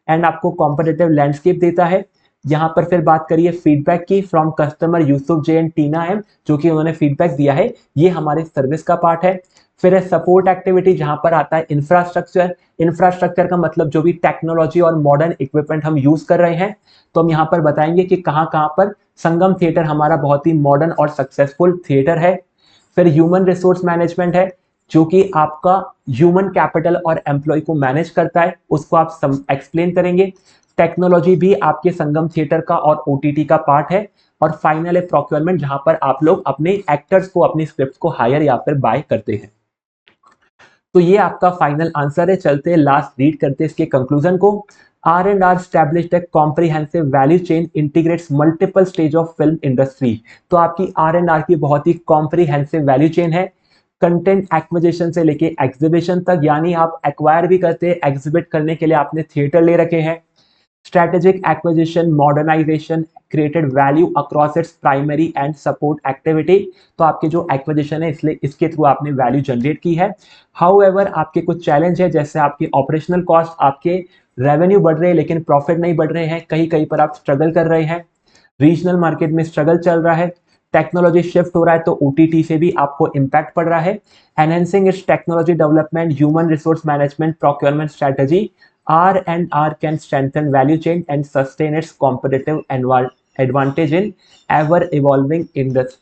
Speaker 1: and आपको कॉम्पिटिटिव लैंडस्केप देता है। यहाँ पर फिर बात करिए फीडबैक की, from customer Yusuf J and Tina M, जो कि उन्होंने फीडबैक दिया है, ये हमारे सर्विस का पार्ट है। फिर है सपोर्ट एक्टिविटी, जहां पर आता है इंफ्रास्ट्रक्चर। इंफ्रास्ट्रक्चर का मतलब जो भी टेक्नोलॉजी और मॉडर्न इक्विपमेंट हम यूज कर रहे हैं, तो हम यहाँ पर बताएंगे कि कहाँ कहाँ पर संगम थिएटर हमारा बहुत ही मॉडर्न और सक्सेसफुल थिएटर है। फिर ह्यूमन रिसोर्स मैनेजमेंट है, जो कि आपका ह्यूमन कैपिटल और एम्प्लॉय को मैनेज करता है, उसको आप एक्सप्लेन करेंगे। टेक्नोलॉजी भी आपके संगम थिएटर का और ओटीटी का पार्ट है। और फाइनल है प्रोक्योरमेंट, जहां पर आप लोग अपने एक्टर्स को अपनी स्क्रिप्ट को हायर या फिर बाय करते हैं। तो ये आपका फाइनल आंसर है। चलते लास्ट रीड करते इसके कंक्लूजन को। R&R established a comprehensive value chain integrates multiple stage of film industry। तो आपकी R&R की बहुत ही कॉम्प्रीहेंसिव वैल्यू चेन है, कंटेंट एक्विजिशन से लेके एग्जीबिशन तक, यानी आप एक्वायर भी करते हैं, एग्जिबिट करने के लिए आपने थिएटर ले रखे हैं। Strategic acquisition, modernization created value across its primary and support activity। तो आपके जो एक्विजिशन है इसलिए इसके थ्रू आपने वैल्यू जनरेट की है। हाउएवर आपके कुछ चैलेंज है, जैसे आपकी ऑपरेशनल कॉस्ट, आपके रेवेन्यू बढ़ रहे हैं लेकिन प्रॉफिट नहीं बढ़ रहे हैं, कहीं कहीं पर आप स्ट्रगल कर रहे हैं। रीजनल मार्केट में स्ट्रगल चल रहा है। टेक्नोलॉजी शिफ्ट हो रहा है तो ओटीटी से भी आपको इम्पैक्ट पड़ रहा है। Enhancing it's technology development, human resource management, procurement strategy, R&R can strengthen value chain and sustain its competitive advantage in ever evolving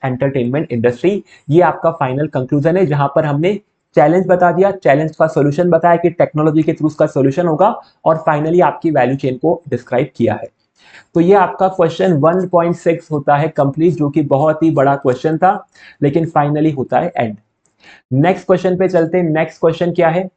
Speaker 1: entertainment industry। ये आपका फाइनल कंक्लूजन है, जहां पर हमने चैलेंज बता दिया, चैलेंज का सॉल्यूशन बताया कि टेक्नोलॉजी के थ्रू उसका सॉल्यूशन होगा, और फाइनली आपकी वैल्यू चेन को डिस्क्राइब किया है। तो ये आपका क्वेश्चन 1.6 होता है कंप्लीट, जो कि बहुत ही बड़ा क्वेश्चन था, लेकिन फाइनली होता है एंड। नेक्स्ट क्वेश्चन पे चलते हैं। नेक्स्ट क्वेश्चन क्या है,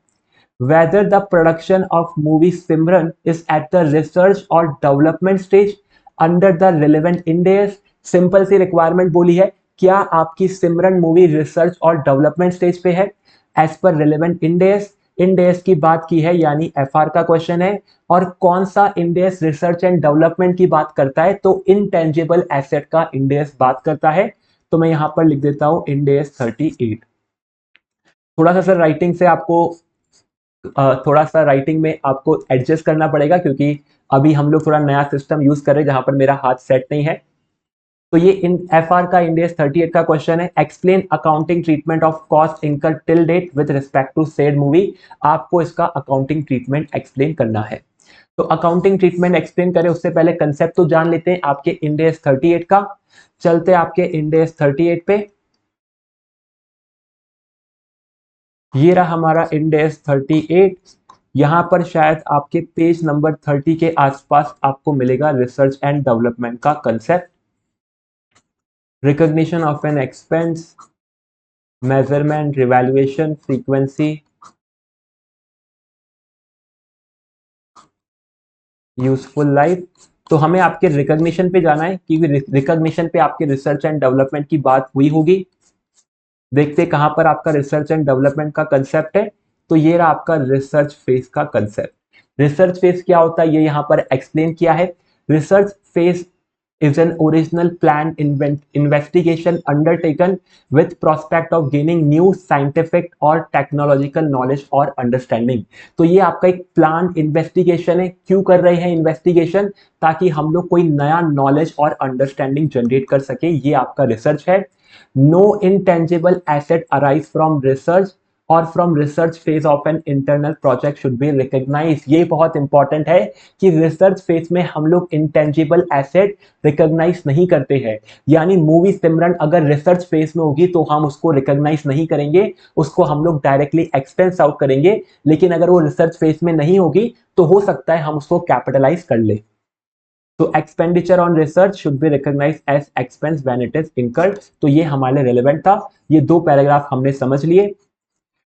Speaker 1: whether the production of movie Simran is at the research or development stage under the relevant Ind AS। Simple सी रिक्वायरमेंट बोली है, क्या आपकी सिमरन मूवी रिसर्च और डेवलपमेंट स्टेज पे है as per relevant Ind AS। Ind AS की बात की है, यानी FR का क्वेश्चन है। और कौन सा Ind AS research and development की बात करता है, तो इनटेंजिबल एसेट का Ind AS बात करता है। तो मैं यहां पर लिख देता हूं Ind AS 38। थोड़ा सा सर राइटिंग से आपको थोड़ा सा राइटिंग में आपको एडजस्ट करना पड़ेगा, क्योंकि अभी हम लोग थोड़ा नया सिस्टम यूज कर रहे हैं जहां पर मेरा हाथ सेट नहीं है। तो ये इन FR का Ind AS 38 का क्वेश्चन है। Explain accounting treatment of cost incurred till date with respect to said movie. आपको इसका अकाउंटिंग ट्रीटमेंट एक्सप्लेन करना है। तो अकाउंटिंग ट्रीटमेंट एक्सप्लेन करें उससे पहले कंसेप्ट तो जान लेते हैं आपके Ind AS 38 का। चलते आपके Ind AS 38 पे। ये रहा हमारा Ind AS 38। यहां पर शायद आपके पेज नंबर 30 के आसपास आपको मिलेगा रिसर्च एंड डेवलपमेंट का concept. Recognition of an expense, measurement, revaluation, frequency, useful life. तो हमें आपके रिकॉग्निशन पे जाना है, क्योंकि रिकॉग्निशन पे आपके रिसर्च एंड डेवलपमेंट की बात हुई होगी। देखते कहां पर आपका रिसर्च एंड डेवलपमेंट का कंसेप्ट है। तो ये रहा आपका रिसर्च फेज का कंसेप्ट। रिसर्च फेज क्या होता है ये यहां पर एक्सप्लेन किया है। Research phase is an original planned investigation undertaken with prospect of gaining new scientific or technological knowledge or understanding। तो ये आपका एक प्लान इन्वेस्टिगेशन है। क्यों कर रहे हैं इन्वेस्टिगेशन, ताकि हम लोग कोई नया नॉलेज और अंडरस्टैंडिंग जनरेट कर सके, ये आपका रिसर्च है। No intangible asset arise from research और from research phase of an internal project should be recognise. ये बहुत इंपॉर्टेंट है कि रिसर्च फेज में हम लोग इंटेंजिबल एसेट रिकॉग्नाइज नहीं करते हैं। यानी मूवी सिमरन अगर रिसर्च फेज में होगी तो हम उसको रिकॉग्नाइज नहीं करेंगे, उसको हम लोग डायरेक्टली एक्सपेंस आउट करेंगे। लेकिन अगर वो रिसर्च फेज में नहीं होगी तो हो सकता है हम उसको कैपिटलाइज कर ले। तो expenditure on research should be recognised as expense when it is incurred. तो ये हमारे रिलेवेंट था, ये दो पैराग्राफ हमने समझ लिए।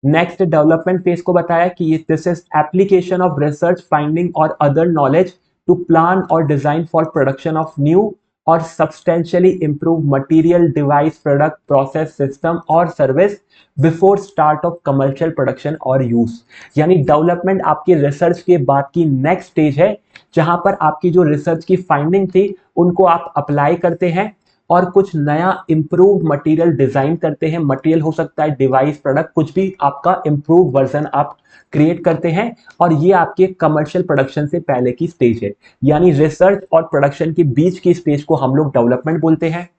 Speaker 1: नेक्स्ट डेवलपमेंट फेज को बताया कि ये this is application of research finding और अदर नॉलेज टू प्लान और design for production of new और substantially improve material device product process system और service before start of commercial production और use. यानी डेवलपमेंट आपकी रिसर्च के बाद की नेक्स्ट स्टेज है, जहां पर आपकी जो रिसर्च की फाइंडिंग थी उनको आप अप्लाई करते हैं और कुछ नया इंप्रूव मटेरियल डिजाइन करते हैं। मटेरियल हो सकता है डिवाइस प्रोडक्ट, कुछ भी आपका इंप्रूव वर्जन आप क्रिएट करते हैं, और ये आपके कमर्शियल प्रोडक्शन से पहले की स्टेज है। यानी रिसर्च और प्रोडक्शन के बीच की स्टेज को हम लोग डेवलपमेंट बोलते हैं।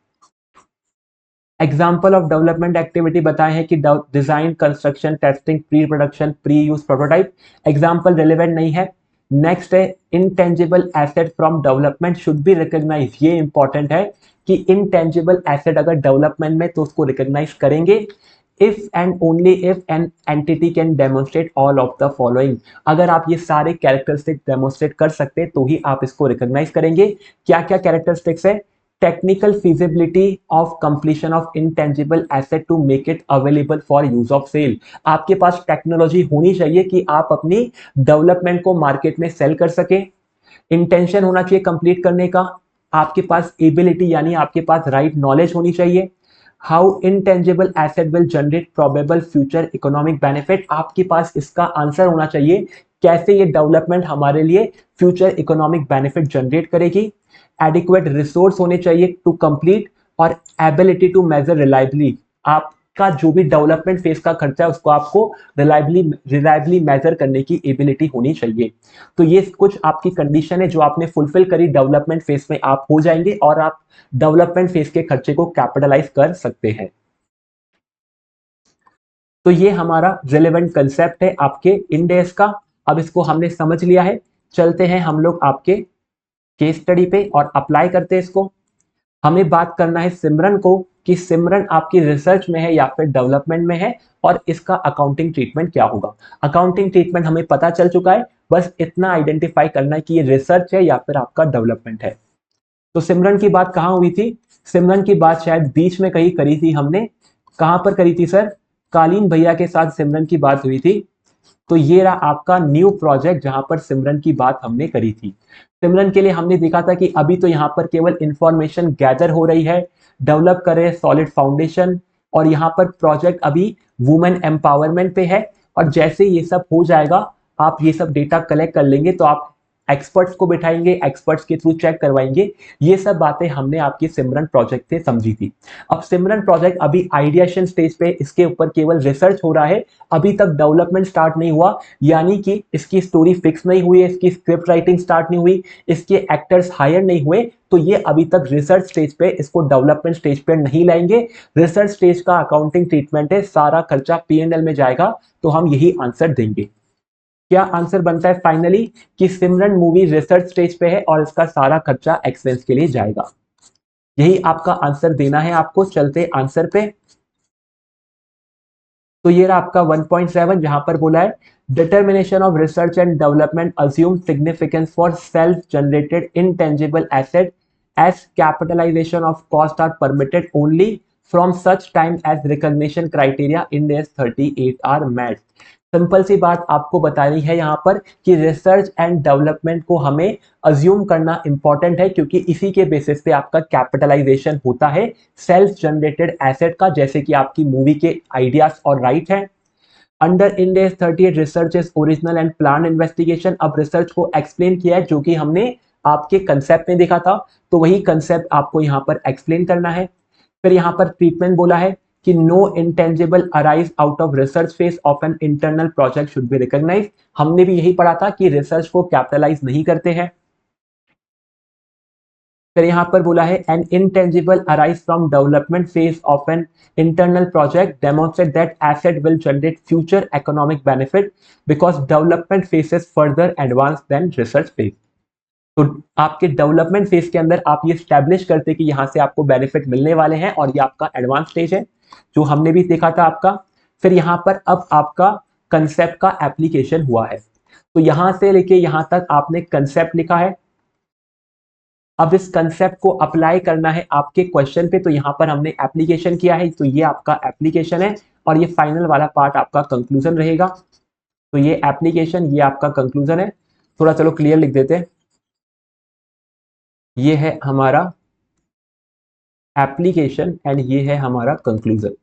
Speaker 1: एग्जाम्पल ऑफ डेवलपमेंट एक्टिविटी बताए हैं कि design, construction, testing, pre production, pre use, prototype. Example relevant नहीं है। नेक्स्ट है intangible asset from development should be recognise. ये इंपॉर्टेंट है कि इनटेंजिबल एसेट अगर डेवलपमेंट में तो उसको रिकॉग्नाइज करेंगे if and only if an entity can demonstrate all of the following. अगर आप ये सारे कैरेक्टरिस्टिक डेमोन्स्ट्रेट कर सकते तो ही आप इसको रिकॉग्नाइज करेंगे। क्या क्या कैरेक्टरिस्टिक्स है? Technical feasibility of completion of intangible asset to make it available for use of sale. आपके पास टेक्नोलॉजी होनी चाहिए कि आप अपनी डेवलपमेंट को मार्केट में सेल कर सके। इंटेंशन होना चाहिए कंप्लीट करने का। आपके पास एबिलिटी यानी आपके पास राइट नॉलेज होनी चाहिए। How intangible asset will generate probable future economic benefit. आपके पास इसका आंसर होना चाहिए, कैसे ये डेवलपमेंट हमारे लिए फ्यूचर इकोनॉमिक बेनिफिट जनरेट करेगी। एडिक्वेट रिसोर्स होने चाहिए टू कंप्लीट, और एबिलिटी टू मेजर रिलायबली। आपका जो भी डेवलपमेंट फेज का खर्चा है उसको आपको रिलायबली मेजर करने की एबिलिटी होनी चाहिए। तो ये कुछ आपकी कंडीशन है जो आपने फुलफिल करी, डेवलपमेंट फेज में आप हो जाएंगे और आप डेवलपमेंट फेज के खर्चे को कैपिटलाइज कर सकते हैं। तो ये हमारा रिलेवेंट कंसेप्ट है आपके इंडेस का। अब इसको हमने समझ लिया है, चलते हैं हम लोग आपके केस स्टडी पे और अप्लाई करते हैं इसको। हमें बात करना है सिमरन को कि सिमरन आपकी रिसर्च में है या फिर डेवलपमेंट में है, और इसका अकाउंटिंग ट्रीटमेंट क्या होगा। अकाउंटिंग ट्रीटमेंट हमें पता चल चुका है, बस इतना आइडेंटिफाई करना है कि ये रिसर्च है या फिर आपका डेवलपमेंट है। तो सिमरन की बात कहां हुई थी? सिमरन की बात शायद बीच में कहीं करी थी हमने। कहां पर करी थी सर? कालीन भैया के साथ सिमरन की बात हुई थी। तो ये रहा आपका न्यू प्रोजेक्ट जहां पर सिमरन की बात हमने करी थी। सिमरन के लिए हमने देखा था कि अभी तो यहाँ पर केवल इंफॉर्मेशन गैदर हो रही है, डेवलप कर रहे हैं सॉलिड फाउंडेशन, और यहाँ पर प्रोजेक्ट अभी वुमेन एम्पावरमेंट पे है। और जैसे ये सब हो जाएगा, आप ये सब डेटा कलेक्ट कर लेंगे तो आप एक्सपर्ट्स को बिठाएंगे, एक्सपर्ट्स के थ्रू चेक करवाएंगे। ये सब बातें हमने आपकी सिमरन प्रोजेक्ट से समझी थी। अब सिमरन प्रोजेक्ट अभी आइडिएशन स्टेज पे, इसके ऊपर केवल रिसर्च हो रहा है, अभी तक डेवलपमेंट स्टार्ट नहीं हुआ। यानी कि इसकी स्टोरी फिक्स नहीं हुई है, इसकी स्क्रिप्ट राइटिंग स्टार्ट नहीं हुई, इसके एक्टर्स हायर नहीं हुए, तो ये अभी तक रिसर्च स्टेज पे, इसको डेवलपमेंट स्टेज पे नहीं लाएंगे। रिसर्च स्टेज का अकाउंटिंग ट्रीटमेंट है, सारा खर्चा P&L में जाएगा, तो हम यही आंसर देंगे। क्या आंसर बनता है फाइनली कि सिमरन मूवी रिसर्च स्टेज पे है और इसका सारा खर्चा एक्सपेंस के लिए जाएगा। यही आपका आंसर देना है आपको। चलते आंसर पे। तो ये रहा आपका 1.7, जहां पर बोला है determination of research and development assume significance for self generated intangible asset as capitalisation of cost are permitted only from such time as recognition criteria Ind AS 38 are met. Simple सी बात आपको बतानी है यहाँ पर कि रिसर्च एंड डेवलपमेंट को हमें अज्यूम करना इंपॉर्टेंट है, क्योंकि इसी के बेसिस पे आपका कैपिटलाइजेशन होता है सेल्फ जनरेटेड एसेट का, जैसे कि आपकी मूवी के आइडियाज और राइट है। Under Ind AS 38 research is original and plan investigation. अब रिसर्च को एक्सप्लेन किया है, जो कि हमने आपके कंसेप्ट में देखा था, तो वही कंसेप्ट आपको यहाँ पर एक्सप्लेन करना है। फिर यहाँ पर ट्रीटमेंट बोला है कि no intangible arise out of research phase of an internal project should be recognise. हमने भी यही पढ़ा था कि रिसर्च को कैपिटलाइज नहीं करते हैं। फिर यहाँ पर बोला है an intangible arise from development phase of an internal project demonstrate that asset will generate future economic benefit because development phase is further advance than research phase. तो आपके डेवलपमेंट फेज के अंदर आप ये स्टैब्लिश करते कि यहां से आपको बेनिफिट मिलने वाले हैं, और ये आपका एडवांस स्टेज है जो हमने भी देखा था आपका। फिर यहां पर अब आपका कंसेप्ट का एप्लीकेशन हुआ है। तो यहां से लेके यहां तक आपने कंसेप्ट लिखा है, अब इस कंसेप्ट को अप्लाई करना है आपके क्वेश्चन पे, तो यहाँ पर हमने एप्लीकेशन किया है, तो ये आपका एप्लीकेशन है और ये फाइनल वाला पार्ट आपका कंक्लूजन रहेगा। तो ये एप्लीकेशन, ये आपका कंक्लूजन है। थोड़ा चलो क्लियर लिख देते हैं। ये है हमारा एप्लीकेशन एंड ये है हमारा कंक्लूजन।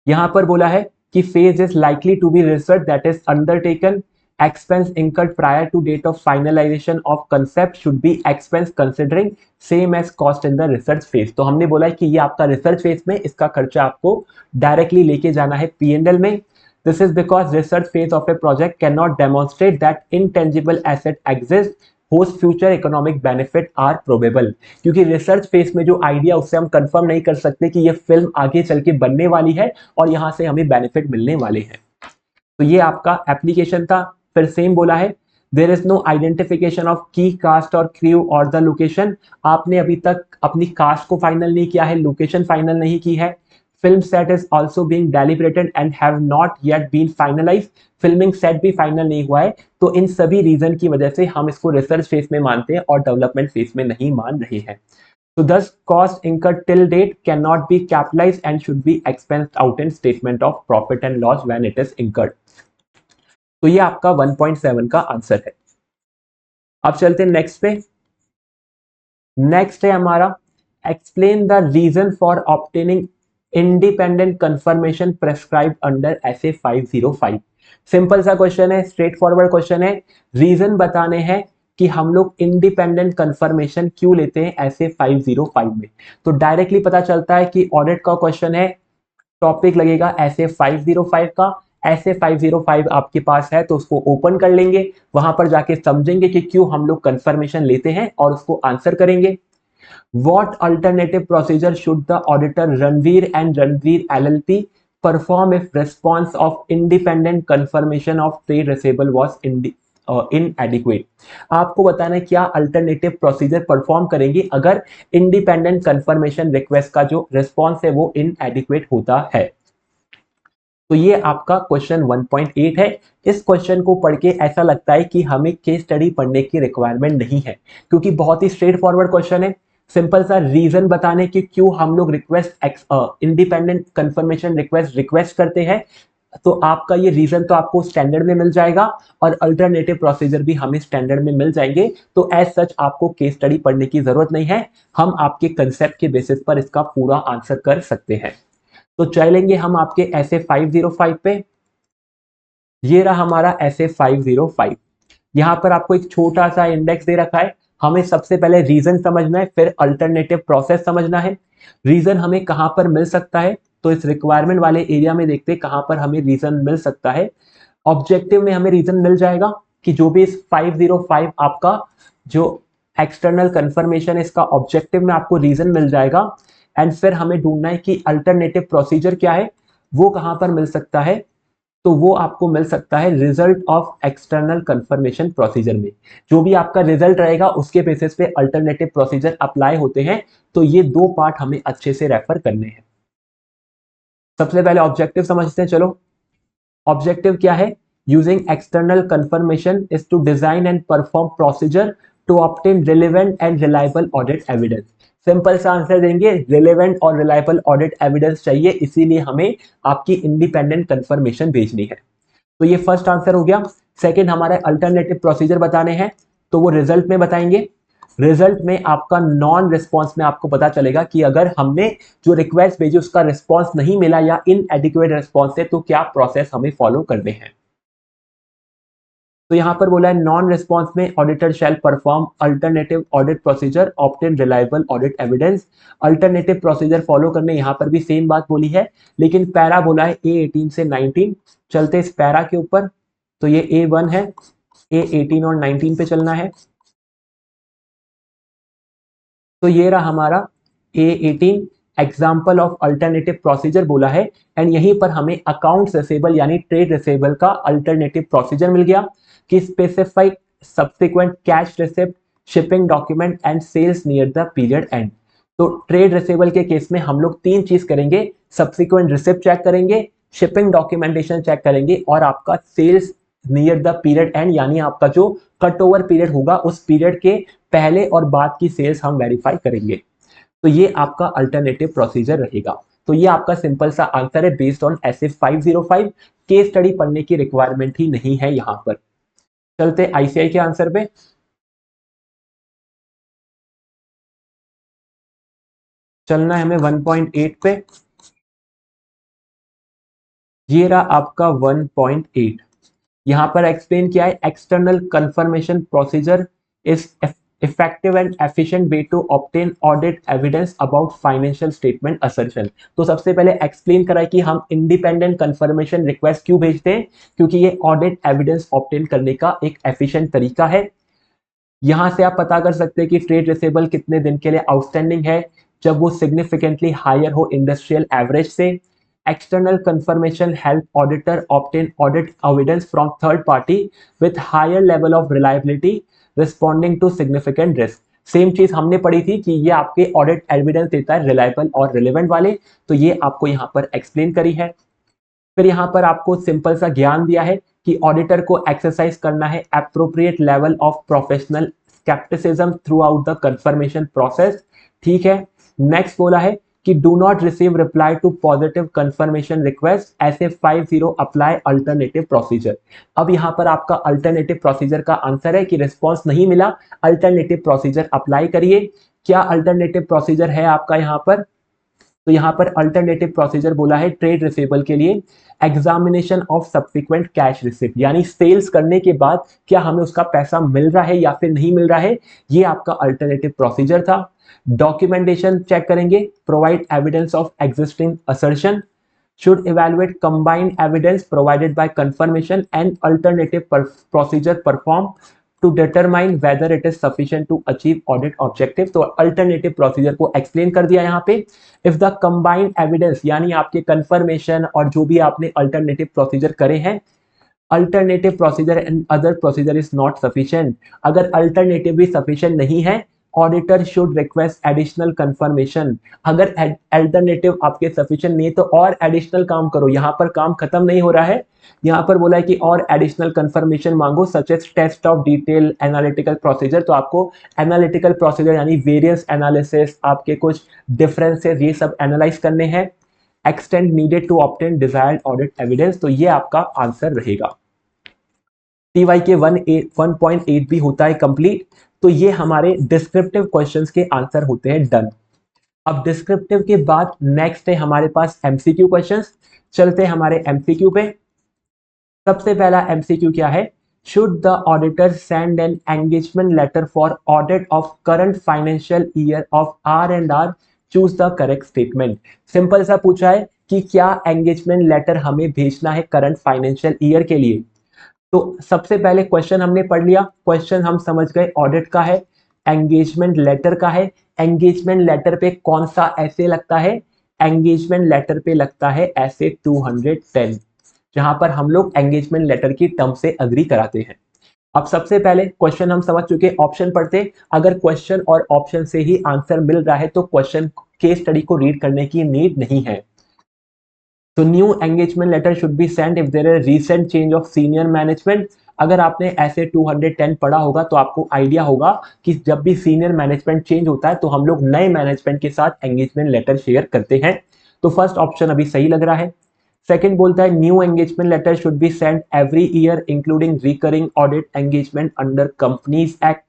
Speaker 1: यहां पर बोला है कि phase is likely to be research that is undertaken, expense incurred prior to date of finalization of concept should be expense considering same as cost in the research phase। तो हमने बोला है कि ये आपका रिसर्च फेज में इसका खर्चा आपको डायरेक्टली लेके जाना है P&L में। This is because research phase of a project cannot demonstrate that intangible asset exists whose future economic benefit are probable। क्योंकि रिसर्च फेज में जो आइडिया उससे हम कंफर्म नहीं कर सकते कि ये फिल्म आगे चल के बनने वाली है और यहां से हमें बेनिफिट मिलने वाले हैं। तो ये आपका एप्लीकेशन था। फिर सेम बोला है there is no identification of key cast और क्रू और द लोकेशन। आपने अभी तक अपनी कास्ट को फाइनल नहीं किया है, लोकेशन फाइनल नहीं की है। Film set is also being deliberated and have not yet been finalise. Filming set भी फाइनल नहीं हुआ है। तो इन सभी रीजन की वजह से हम इसको रिसर्च फेज में मानते हैं और डेवलपमेंट फेज में नहीं मान रहे हैं। So thus cost incurred till date cannot be capitalized and should be expensed out in statement of profit and loss when it is incurred। तो ये आपका 1.7 का आंसर है। अब चलते हैं नेक्स्ट पे। नेक्स्ट है हमारा explain the reason for obtaining independent confirmation prescribe under SA 505। Simple सा क्वेश्चन है, स्ट्रेट फॉरवर्ड क्वेश्चन है। रीजन बताने हैं कि हम लोग इंडिपेंडेंट कंफर्मेशन क्यों लेते हैं ऐसे 505 में। तो डायरेक्टली पता चलता है कि ऑडिट का क्वेश्चन है, टॉपिक लगेगा ऐसे 505 का। ऐसे 505 आपके पास है तो उसको ओपन कर लेंगे, वहां पर जाके समझेंगे कि क्यों हम लोग कंफर्मेशन लेते हैं और उसको आंसर करेंगे। What alternative procedure should the auditor Ranveer and Ranveer LLP perform if response of independent confirmation of trade receivable was inadequate? आपको बताना है क्या अल्टरनेटिव प्रोसीजर परफॉर्म करेंगे अगर इंडिपेंडेंट कंफर्मेशन रिक्वेस्ट का जो रिस्पॉन्स है वो इनएडिक्वेट होता है। तो ये आपका क्वेश्चन 1.8 है। इस क्वेश्चन को पढ़ के ऐसा लगता है कि हमें केस स्टडी पढ़ने की रिक्वायरमेंट नहीं है, क्योंकि बहुत ही स्ट्रेट फॉरवर्ड क्वेश्चन है। सिंपल सा रीजन बताने की क्यों हम लोग इंडिपेंडेंट कंफर्मेशन रिक्वेस्ट करते हैं। तो आपका ये रीजन तो आपको स्टैंडर्ड में मिल जाएगा और अल्टरनेटिव प्रोसीजर भी हमें स्टैंडर्ड में मिल जाएंगे। तो एज सच आपको केस स्टडी पढ़ने की जरूरत नहीं है, हम आपके कंसेप्ट के बेसिस पर इसका पूरा आंसर कर सकते हैं। तो चलेंगे हम आपके ऐसे 505 पे। ये रहा हमारा ऐसे 505। यहां पर आपको एक छोटा सा इंडेक्स दे रखा है। हमें सबसे पहले रीजन समझना है, फिर अल्टरनेटिव प्रोसेस समझना है। रीजन हमें कहां पर मिल सकता है, तो इस रिक्वायरमेंट वाले एरिया में देखते हैं कहां पर हमें रीजन मिल सकता है। ऑब्जेक्टिव में हमें रीजन मिल जाएगा कि जो भी इस 505 आपका जो एक्सटर्नल कंफर्मेशन है इसका ऑब्जेक्टिव में आपको रीजन मिल जाएगा। एंड फिर हमें ढूंढना है कि अल्टरनेटिव प्रोसीजर क्या है, वो कहां पर मिल सकता है। तो वो आपको मिल सकता है result of external confirmation procedure में। जो भी आपका रिजल्ट रहेगा उसके बेसिस पे अल्टरनेटिव प्रोसीजर अप्लाई होते हैं। तो ये दो पार्ट हमें अच्छे से रेफर करने हैं। सबसे पहले ऑब्जेक्टिव समझते हैं। चलो ऑब्जेक्टिव क्या है, using external confirmation is to design and perform procedure to obtain relevant and reliable audit evidence. Simple सा आंसर देंगे, रिलेवेंट और रिलायबल ऑडिट एविडेंस चाहिए, इसीलिए हमें आपकी इंडिपेंडेंट कंफर्मेशन भेजनी है। तो ये फर्स्ट आंसर हो गया। सेकंड हमारा अल्टरनेटिव प्रोसीजर बताने हैं, तो वो रिजल्ट में बताएंगे। रिजल्ट में आपका नॉन रिस्पॉन्स में आपको पता चलेगा कि अगर हमने जो रिक्वेस्ट भेजी उसका रिस्पॉन्स नहीं मिला या इनएडिक्वेट रिस्पॉन्स है तो क्या प्रोसेस हमें फॉलो करने हैं। तो यहां पर बोला है नॉन रिस्पॉन्स में auditor shall perform alternative audit procedure obtain reliable audit evidence. Alternative procedure follow करने, यहां पर भी सेम बात बोली है, लेकिन पैरा बोला है A18 से 19। चलते इस पैरा के ऊपर। तो ये A1 है, A18 और 19 पे चलना है। तो ये रहा हमारा A18 example of alternative procedure बोला है। एंड यहीं पर हमें अकाउंट रिसेबल यानी ट्रेड रिसेबल का अल्टरनेटिव प्रोसीजर मिल गया कि specified subsequent cash receipt, shipping document and sales near the period end. तो ट्रेड रिसेबल के केस में हम लोग तीन चीज करेंगे, सब्सिक्वेंट रिसिप्ट चेक करेंगे, शिपिंग डॉक्यूमेंटेशन चेक करेंगे और आपका sales near the period end, यानी आपका जो कट ओवर पीरियड होगा उस पीरियड के पहले और बाद की सेल्स हम वेरीफाई करेंगे। तो ये आपका अल्टरनेटिव प्रोसीजर रहेगा। तो ये आपका सिंपल सा आंसर है based on SF 505। Case study पढ़ने की रिक्वायरमेंट ही नहीं है यहां पर। चलते ICI के आंसर पे। चलना है हमें 1.8 पे। ये रहा आपका 1.8। यहां पर एक्सप्लेन किया है, external confirmation procedure is effective and efficient way to obtain audit evidence about financial statement assertion। तो सबसे पहले एक्सप्लेन करा है कि हम इंडिपेंडेंट कंफर्मेशन रिक्वेस्ट क्यों भेजते हैं, क्योंकि ये ऑडिट एविडेंस ऑब्टेन करने का एक एफिशिएंट तरीका है। यहां से आप पता कर सकते हैं कि ट्रेड रिसेबल कितने दिन के लिए आउटस्टैंडिंग है, जब वो सिग्निफिकेंटली हायर हो इंडस्ट्रियल एवरेज से। External confirmation help auditor obtain audit evidence from third party with higher level of reliability responding to significant risk. Same चीज हमने पढ़ी थी कि ये आपके ऑडिट एविडेंस देता है रिलायबल और रिलेवेंट वाले, तो ये आपको यहाँ पर एक्सप्लेन करी है। फिर यहाँ पर आपको सिंपल सा ज्ञान दिया है कि ऑडिटर को एक्सरसाइज करना है appropriate level of professional scepticism throughout the confirmation process. ठीक है। नेक्स्ट बोला है कि do not receive reply to positive confirmation request ऐसे 50 अप्लाई अल्टरनेटिव प्रोसीजर। अब यहाँ पर आपका अल्टरनेटिव प्रोसीजर का आंसर है कि रिस्पॉन्स नहीं मिला, अल्टरनेटिव प्रोसीजर अप्लाई करिए। क्या अल्टरनेटिव प्रोसीजर है आपका यहाँ पर? तो यहां पर अल्टरनेटिव प्रोसीजर बोला है ट्रेड रिसीवेबल के लिए examination of subsequent cash receipt, यानी सेल्स करने के बाद क्या हमें उसका पैसा मिल रहा है या फिर नहीं मिल रहा है, ये आपका अल्टरनेटिव प्रोसीजर था। डॉक्यूमेंटेशन चेक करेंगे, provide evidence of existing assertion, should evaluate combined evidence provided by confirmation and alternative procedure performed to determine whether it is sufficient to achieve audit objective। तो alternative procedure को explain कर दिया यहाँ पे। if the combined evidence यानी आपके confirmation और जो भी आपने alternative procedure करे हैं, alternative procedure and other procedure is not sufficient, अगर अल्टरनेटिव भी सफिशिएंट नहीं है, auditor should request additional confirmation. अगर अल्टरनेटिव आपके सफिशिएंट नहीं है तो और एडिशनल काम करो, यहां पर काम खत्म नहीं हो रहा है। यहां पर बोला है कि और एडिशनल कंफर्मेशन मांगो such as test of detail analytical procedure. तो आपको एनालिटिकल प्रोसीजर यानी वेरियंस एनालिसिस, आपके कुछ डिफरेंसेस, ये सब एनालाइज करने हैं। Extent needed to obtain desired audit evidence, तो ये आपका आंसर रहेगा। TY के 1.8 भी होता है कंप्लीट। तो ये हमारे डिस्क्रिप्टिव क्वेश्चंस के आंसर होते हैं डन। अब डिस्क्रिप्टिव के बाद नेक्स्ट है हमारे पास MCQ क्वेश्चंस। चलते हैं हमारे MCQ पे। सबसे पहला MCQ क्या है, should the auditor send an engagement letter for audit of current financial year of R&R, choose the correct statement. Simple सा पूछा है कि क्या एंगेजमेंट लेटर हमें भेजना है करंट फाइनेंशियल ईयर के लिए। तो सबसे पहले क्वेश्चन हमने पढ़ लिया, क्वेश्चन हम समझ गए ऑडिट का है, एंगेजमेंट लेटर का है। एंगेजमेंट लेटर पे कौन सा ऐसे लगता है, एंगेजमेंट लेटर पे लगता है ऐसे 210, जहां पर हम लोग एंगेजमेंट लेटर की टर्म से अग्री कराते हैं। अब सबसे पहले क्वेश्चन हम समझ चुके, ऑप्शन पढ़ते। अगर क्वेश्चन और ऑप्शन से ही आंसर मिल रहा है तो क्वेश्चन केस स्टडी को रीड करने की नीड नहीं है। तो new engagement letter should be send if there is recent change of senior management. अगर आपने ऐसे 210 पढ़ा होगा तो आपको आइडिया होगा कि जब भी सीनियर मैनेजमेंट चेंज होता है तो हम लोग नए मैनेजमेंट के साथ एंगेजमेंट लेटर शेयर करते हैं। तो फर्स्ट ऑप्शन अभी सही लग रहा है। सेकंड बोलता है new engagement letter should be send every year including recurring audit engagement under companies act.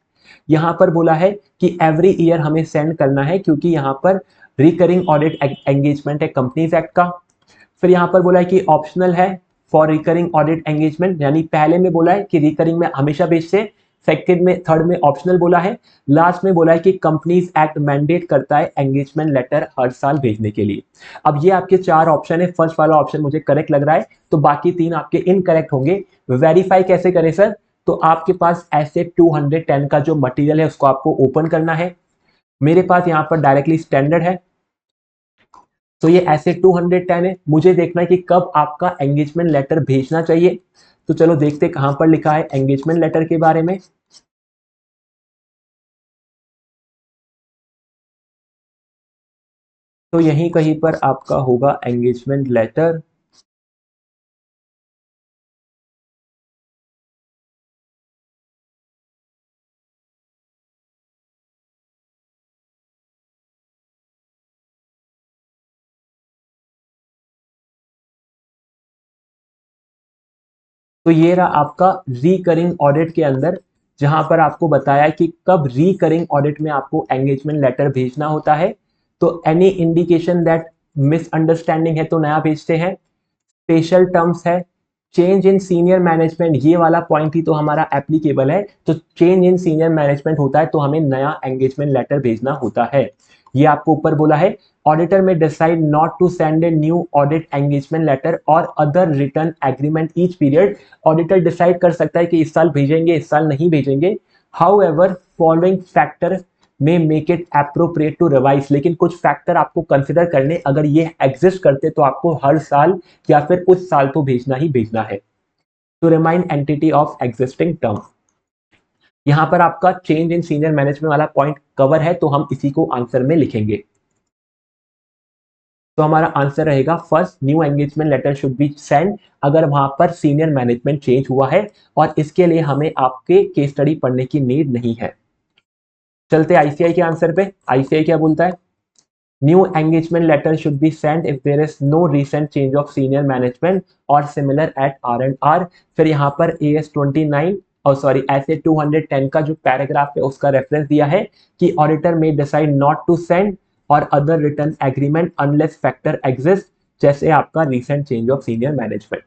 Speaker 1: यहां पर बोला है कि एवरी ईयर हमें सेंड करना है क्योंकि यहां पर रिकरिंग ऑडिट एंगेजमेंट है कंपनीज एक्ट का। फिर यहाँ पर बोला है कि ऑप्शनल है फॉर रिकरिंग ऑडिट एंगेजमेंट, यानी पहले में बोला है कि रिकरिंग में हमेशा भेजते, सेकंड में थर्ड में ऑप्शनल बोला है, लास्ट में बोला है कि कंपनीज एक्ट मैंडेट करता है एंगेजमेंट लेटर हर साल भेजने के लिए। अब ये आपके चार ऑप्शन है, फर्स्ट वाला ऑप्शन मुझे करेक्ट लग रहा है, तो बाकी तीन आपके इनकरेक्ट होंगे। वेरीफाई कैसे करें सर, तो आपके पास ऐसे 210 का जो मटेरियल है उसको आपको ओपन करना है। मेरे पास यहाँ पर डायरेक्टली स्टैंडर्ड है, तो ये ऐसे 210 है। मुझे देखना है कि कब आपका एंगेजमेंट लेटर भेजना चाहिए। तो चलो देखते कहां पर लिखा है एंगेजमेंट लेटर के बारे में। तो यहीं कहीं पर आपका होगा एंगेजमेंट लेटर। तो ये रहा आपका रिकरिंग ऑडिट के अंदर, जहां पर आपको बताया कि कब रिकरिंग ऑडिट में आपको एंगेजमेंट लेटर भेजना होता है। तो एनी इंडिकेशन दैट मिसअंडरस्टैंडिंग है तो नया भेजते हैं। स्पेशल टर्म्स है, चेंज इन सीनियर मैनेजमेंट, ये वाला पॉइंट ही तो हमारा एप्लीकेबल है। तो चेंज इन सीनियर मैनेजमेंट होता है तो हमें नया एंगेजमेंट लेटर भेजना होता है। ये आपको ऊपर बोला है, ऑडिटर में decide not to send a new audit engagement letter और other return agreement each period. Auditor decide कर सकता है कि इस साल भेजेंगे, इस साल नहीं भेजेंगे। हाउ एवर फॉलोइंग फैक्टर में make it appropriate to revise, लेकिन कुछ फैक्टर आपको कंसिडर करने, अगर ये एग्जिस्ट करते तो आपको हर साल या फिर उस साल तो भेजना ही भेजना है। To remind entity of existing term, यहां पर आपका चेंज इन सीनियर मैनेजमेंट वाला पॉइंट कवर है तो हम इसी को आंसर में लिखेंगे। तो हमारा आंसर रहेगा first, new engagement letter should be send अगर वहां पर सीनियर मैनेजमेंट चेंज हुआ है, और इसके लिए हमें आपके केस स्टडी पढ़ने की नीड नहीं है। चलते आईसीआई के आंसर पे। आईसीआई क्या बोलता है, new engagement letter should be sent if there is no recent change of senior management और सिमिलर एट R&R। फिर यहाँ पर AS29 और सॉरी SA210 का जो पैराग्राफ है उसका रेफरेंस दिया है कि ऑडिटर में decide not to send or other return agreement unless factor exist, जैसे आपका recent change of senior management.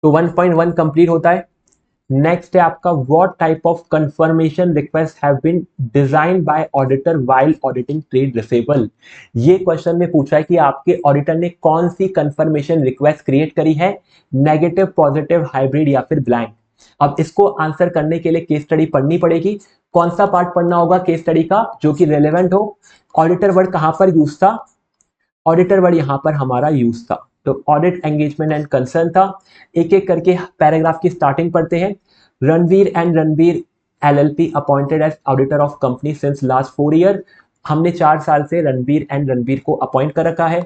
Speaker 1: तो 1.1 कंप्लीट होता है। नेक्स्ट है आपका, what type of confirmation request have been design by auditor while auditing trade receivable. ये question में पूछा है कि आपके ऑडिटर ने कौन सी कंफर्मेशन रिक्वेस्ट क्रिएट करी है, नेगेटिव, पॉजिटिव, हाइब्रिड या फिर ब्लैंक। अब इसको आंसर करने के लिए केस स्टडी पढ़नी पड़ेगी। कौन सा पार्ट पढ़ना होगा केस स्टडी का जो कि रेलेवेंट हो। ऑडिटर वर्ड कहां पर यूज था, ऑडिटर वर्ड यहां पर हमारा यूज था। तो ऑडिट एंगेजमेंट एंड कंसर्न था। एक एक करके पैराग्राफ की स्टार्टिंग पढ़ते हैं। Ranveer and Ranveer LLP appointed as auditor of company since last 4 year. हमने 4 साल से रणवीर एंड रणवीर को अपॉइंट कर रखा है।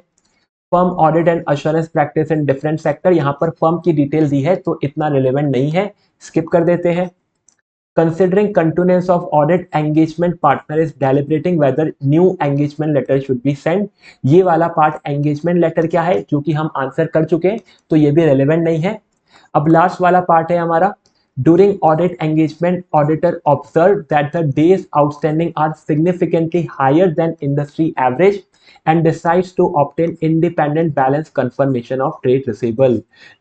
Speaker 1: Firm audit and assurance practice in different sector, यहाँ पर फर्म की डिटेल दी है तो इतना रिलेवेंट नहीं है, स्किप कर देते हैं। Considering continuance of audit, engagement partner is deliberating whether new engagement letter should be sent। ये वाला पार्ट engagement letter क्या है जो कि हम आंसर कर चुके हैं तो ये भी relevant नहीं है। अब लास्ट वाला पार्ट है हमारा, during audit engagement auditor observed that the days outstanding are significantly higher than industry average and decides to obtain independent balance confirmation of trade receivable।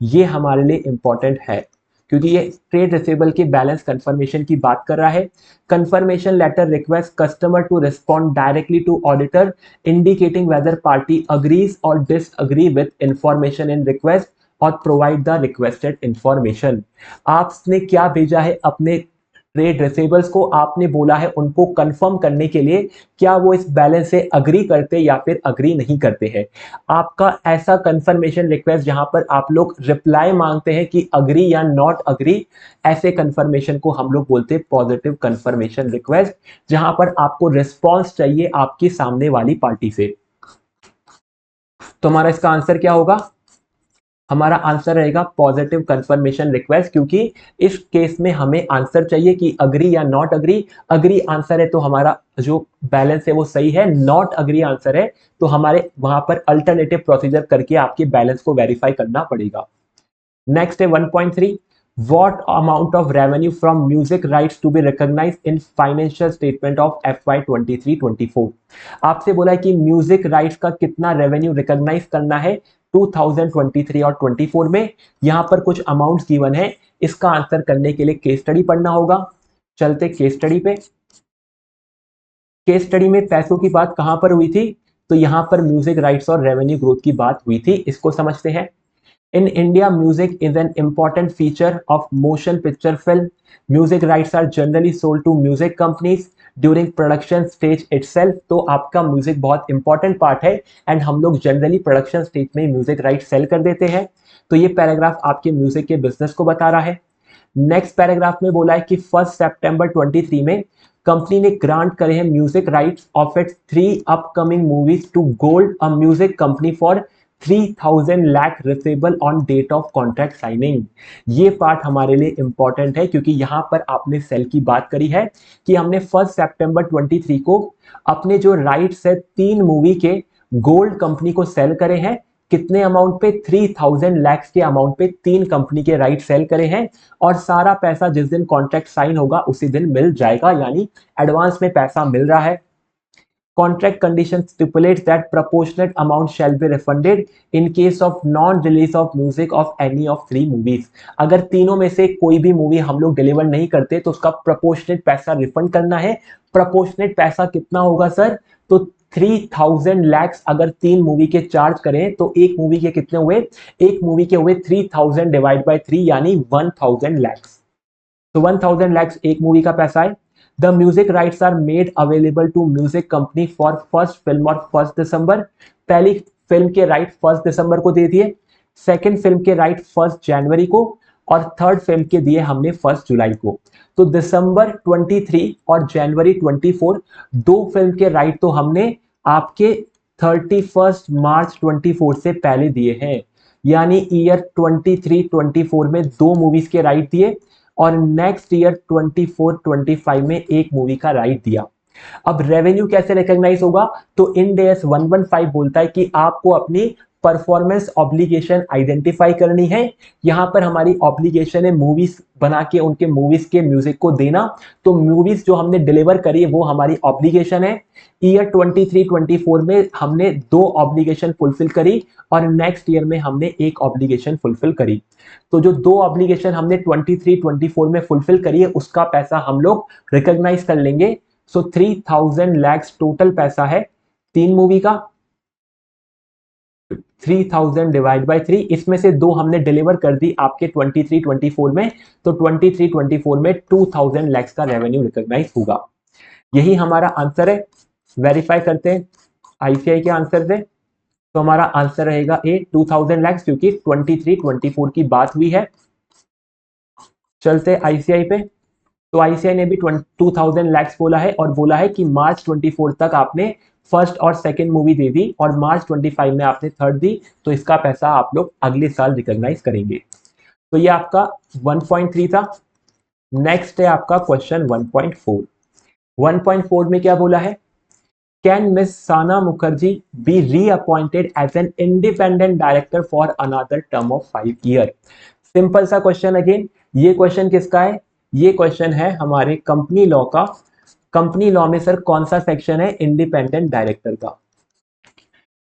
Speaker 1: ये हमारे लिए important है क्योंकि ये ट्रेड रिसीवेबल की बैलेंस कंफर्मेशन की बात कर रहा है। Confirmation letter request customer to respond directly to auditor indicating whether party agrees और disagree with information in request और प्रोवाइड द रिक्वेस्टेड इंफॉर्मेशन। आपने क्या भेजा है अपने ट्रेड रिसीवेबल्स को, आपने बोला है उनको कंफर्म करने के लिए क्या वो इस बैलेंस से अग्री करते या फिर अग्री नहीं करते हैं। आपका ऐसा कंफर्मेशन रिक्वेस्ट जहां पर आप लोग रिप्लाई मांगते हैं कि अग्री या नॉट अग्री, ऐसे कंफर्मेशन को हम लोग बोलते हैं पॉजिटिव कंफर्मेशन रिक्वेस्ट, जहां पर आपको रिस्पॉन्स चाहिए आपकी सामने वाली पार्टी से। तो हमारा इसका आंसर क्या होगा, हमारा आंसर रहेगा पॉजिटिव कंफर्मेशन रिक्वेस्ट, क्योंकि इस केस में हमें आंसर चाहिए कि अग्री या नॉट अग्री। अग्री आंसर है तो हमारा जो बैलेंस है वो सही है, नॉट अग्री आंसर है तो हमारे वहां पर अल्टरनेटिव प्रोसीजर करके आपके बैलेंस को वेरीफाई करना पड़ेगा। नेक्स्ट है 1.3, what amount of revenue from music rights to be recognized in financial statement of FY 23-24। आपसे बोला है कि म्यूजिक राइट्स का कितना रेवेन्यू रिकॉग्नाइज करना है 2023 और 24 में। यहां पर कुछ अमाउंट्स गिवन है, इसका आंसर करने के लिए केस स्टडी पढ़ना होगा। चलते केस स्टडी पे। केस स्टडी में पैसों की बात कहां पर हुई थी, तो यहां पर म्यूजिक राइट्स और रेवेन्यू ग्रोथ की बात हुई थी, इसको समझते हैं। In India, music is an important feature of motion picture film. Music rights are generally sold to music companies during production stage itself। तो आपका म्यूजिक बहुत इंपॉर्टेंट पार्ट है एंड हम लोग जनरली प्रोडक्शन स्टेज में म्यूजिक राइट सेल कर देते हैं। तो ये पैराग्राफ आपके म्यूजिक के बिजनेस को बता रहा है। नेक्स्ट पैराग्राफ में बोला है कि 1 सितंबर 23 में कंपनी ने ग्रांट करे हैं music rights of its 3 upcoming movies to gold a music company for 3000 lakh receivable on date of contract signing. ये पार्ट हमारे लिए इंपॉर्टेंट है क्योंकि यहां पर आपने सेल की बात करी है कि हमने 1 सितंबर 23 को अपने जो राइट्स है 3 मूवी के गोल्ड कंपनी को सेल करे हैं कितने अमाउंट पे? 3000 लैक्स के अमाउंट पे 3 कंपनी के राइट सेल करे हैं और सारा पैसा जिस दिन कॉन्ट्रैक्ट साइन होगा उसी दिन मिल जाएगा, यानी एडवांस में पैसा मिल रहा है। Contract condition stipulates that proportionate amount shall be refunded in case of non-release of music of any of 3 movies। अगर तीनों में से कोई भी मूवी हम लोग डिलीवर नहीं करते तो उसका प्रोपोर्शनेट पैसा रिफंड करना है। प्रोपोर्शनेट पैसा कितना होगा सर? तो 3000 लैक्स अगर 3 मूवी के चार्ज करें तो एक मूवी के कितने हुए? एक मूवी के हुए 3000 डिवाइड बाय 3 यानी 1000 लैक्स। तो 1000 लैक्स एक मूवी का पैसा है। The music rights are made available to music company for first film और 1 दिसंबर। पहली फिल्म के राइट 1 दिसंबर को दे दिए, सेकंड फिल्म के राइट 1 जनवरी को और थर्ड फिल्म के दिए हमने 1 जुलाई को। तो दिसंबर 23 और जनवरी 24 दो फिल्म के राइट तो हमने आपके 31 मार्च 24 से पहले दिए हैं, यानी ईयर 23-24 में दो मूवीज के राइट दिए और नेक्स्ट ईयर 24-25 में एक मूवी का राइट दिया। अब रेवेन्यू कैसे रिकॉग्नाइज होगा? तो इंड AS 115 बोलता है कि आपको अपनी परफॉर्मेंस ऑब्लिगेशन आइडेंटिफाई करनी है। यहां पर हमारी ऑब्लिगेशन है मूवीज बना के उनके मूवीज के म्यूजिक को देना, तो मूवीज जो हमने डिलीवर करी है वो हमारी ऑब्लिगेशन है। ईयर 23-24 में हमने 2 ऑब्लिगेशन फुलफिल करी और नेक्स्ट ईयर में हमने एक ऑब्लिगेशन फुलफिल करी। तो जो 2 ऑब्लिगेशन हमने 23-24 में फुलफिल करी है उसका पैसा हम लोग रिकॉग्नाइज कर लेंगे। सो 3000 लैक्स टोटल पैसा है 3 मूवी का। 3000 डिवाइड बाय 3, इसमें से 2 हमने डिलीवर कर दी आपके 23-24 में, तो 23-24 में 2000 लैक्स का रेवेन्यू रिकॉग्नाइज होगा। यही हमारा आंसर है। वेरीफाई करते हैं आईसीआई के आंसर से, तो हमारा आंसर रहेगा ए 2000 लैक्स, क्योंकि 23-24 की बात हुई है। चलते आईसीआई पे, तो आईसीआई ने भी 2000 लैक्स बोला है और बोला है कि मार्च 24 तक आपने फर्स्ट और सेकंड मूवी दे दी और मार्च 25 में आपने थर्ड दी, तो इसका पैसा आप लोग अगले साल रिकॉग्नाइज करेंगे। तो ये आपका 1.3 था। नेक्स्ट है आपका क्वेश्चन 1.4। 1.4 में क्या बोला है? Can Miss Sana Mukherjee be reappointed as an independent director for another term of 5 year? Simple सा क्वेश्चन। अगेन ये क्वेश्चन किसका है? ये क्वेश्चन है हमारे कंपनी लॉ का। कंपनी लॉ में सर कौन सा सेक्शन है इंडिपेंडेंट डायरेक्टर का?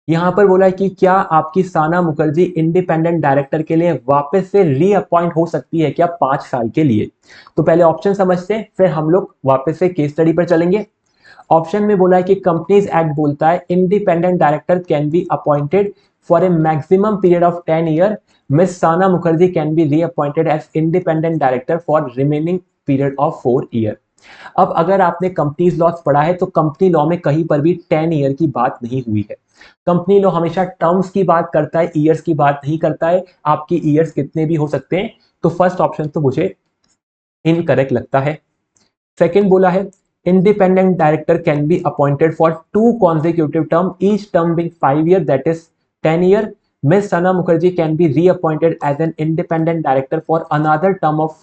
Speaker 1: यहां पर बोला है कि क्या आपकी साना मुखर्जी इंडिपेंडेंट डायरेक्टर के लिए वापस से रीअपॉइंट हो सकती है क्या 5 साल के लिए? तो पहले ऑप्शन समझते हैं, फिर हम लोग वापस से केस स्टडी पर चलेंगे। ऑप्शन में बोला है कि कंपनीज एक्ट बोलता है independent director can be appointed for a maximum period of 10 year. Miss Sana Mukherjee can be reappointed as independent director for remaining period of 4 year. अब अगर आपने कंपनीज लॉ पढ़ा है तो कंपनी लॉ में कहीं पर भी 10 ईयर की बात नहीं हुई है। कंपनी लॉ हमेशा टर्म्स की बात करता है, ईयर्स की बात नहीं करता है। आपकी ईयर्स कितने भी हो सकते हैं। तो फर्स्ट ऑप्शन तो मुझे इनकरेक्ट लगता है। सेकंड बोला है independent director can be appointed for 2 consecutive term, each term being 5 year, that is 10 year. Miss Sana Mukherjee can be reappointed as an independent director for another term of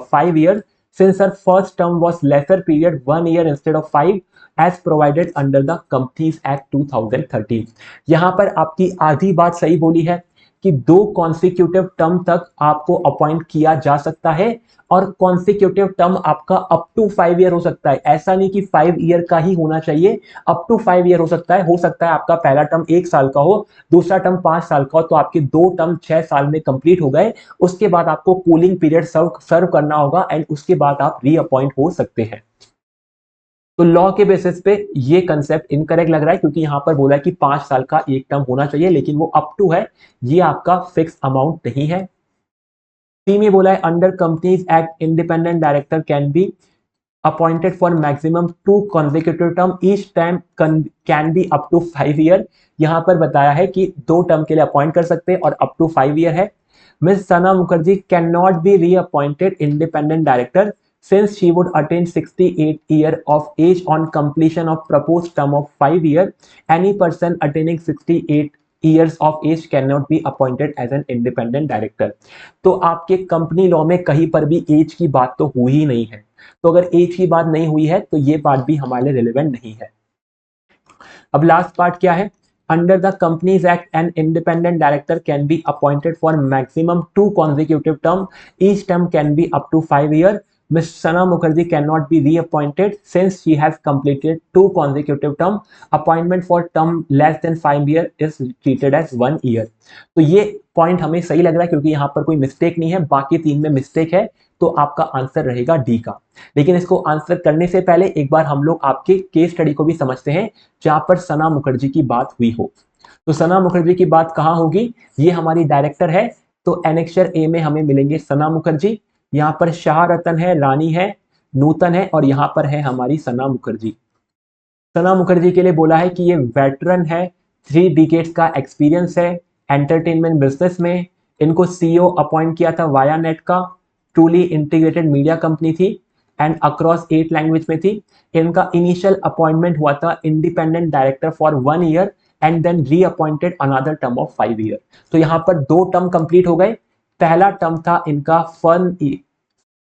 Speaker 1: 5 years since her first term was lesser period 1 year instead of 5 as provided under the Companies Act 2013। यहाँ पर आपकी आधी बात सही बोली है कि 2 consecutive term तक आपको अपॉइंट किया जा सकता है और कॉन्सिक्यूटिव टर्म आपका अप टू 5 ईयर हो सकता है। ऐसा नहीं कि 5 ईयर का ही होना चाहिए, अप टू 5 ईयर हो सकता है। हो सकता है आपका पहला टर्म 1 साल का हो, दूसरा टर्म 5 साल का हो, तो आपके 2 टर्म 6 साल में कंप्लीट हो गए। उसके बाद आपको कूलिंग पीरियड सर्व करना होगा एंड उसके बाद आप रीअपॉइंट हो सकते हैं। तो लॉ के बेसिस पे ये कंसेप्ट इनकरेक्ट लग रहा है, क्योंकि यहां पर बोला है कि 5 साल का एक टर्म होना चाहिए, लेकिन वो अप टू है, ये आपका फिक्स अमाउंट नहीं है। सी में बोला है under companies act independent director can be appointed for maximum 2 consecutive term, each time can be up to 5 year. यहां पर बताया है कि 2 टर्म के लिए अपॉइंट कर सकते हैं और अप टू 5 ईयर है। Miss Sana Mukherjee can not be reappointed independent director since she would attain 68 year of age on completion of proposed term of 5 year. Any person attaining 68 years of age cannot be appointed as an independent director। तो आपके company law में कहीं पर भी as की बात तो हुई ही नहीं है। तो अगर एज की बात नहीं हुई है तो ये पार्ट भी हमारे लिए रिलेवेंट नहीं है। अब लास्ट पार्ट क्या है? Under the Companies Act, an independent director can be appointed for maximum 2 consecutive terms. Each term can be up to 5 years. Ms. Sana Mukherjee cannot be reappointed since she has completed 2 consecutive terms. Appointment for term less than 5 years is treated as 1 year. तो ये point हमें सही लग रहा है क्योंकि यहाँ पर कोई मिस्टेक नहीं है, बाकी 3 में मिस्टेक है, तो आपका आंसर रहेगा डी का। लेकिन इसको आंसर करने से पहले एक बार हम लोग आपके केस स्टडी को भी समझते हैं जहां पर सना मुखर्जी की बात हुई हो। तो सना मुखर्जी की बात कहां होगी? ये हमारी डायरेक्टर है, तो एनेक्चर ए में हमें मिलेंगे सना मुखर्जी। यहाँ पर शाह रतन है, रानी है, नूतन है और यहाँ पर है हमारी सना मुखर्जी। सना मुखर्जी के लिए बोला है कि ये वेटरन है, 3 डिकेड्स का एक्सपीरियंस है एंटरटेनमेंट बिजनेस में। इनको सीईओ अपॉइंट किया था वाया नेट का, ट्रूली इंटीग्रेटेड मीडिया कंपनी थी एंड अक्रॉस 8 लैंग्वेज में थी। इनका इनिशियल अपॉइंटमेंट हुआ था independent director for 1 year and then reappointed another term of 5 year. तो यहाँ पर 2 टर्म कंप्लीट हो गए। पहला टर्म था इनका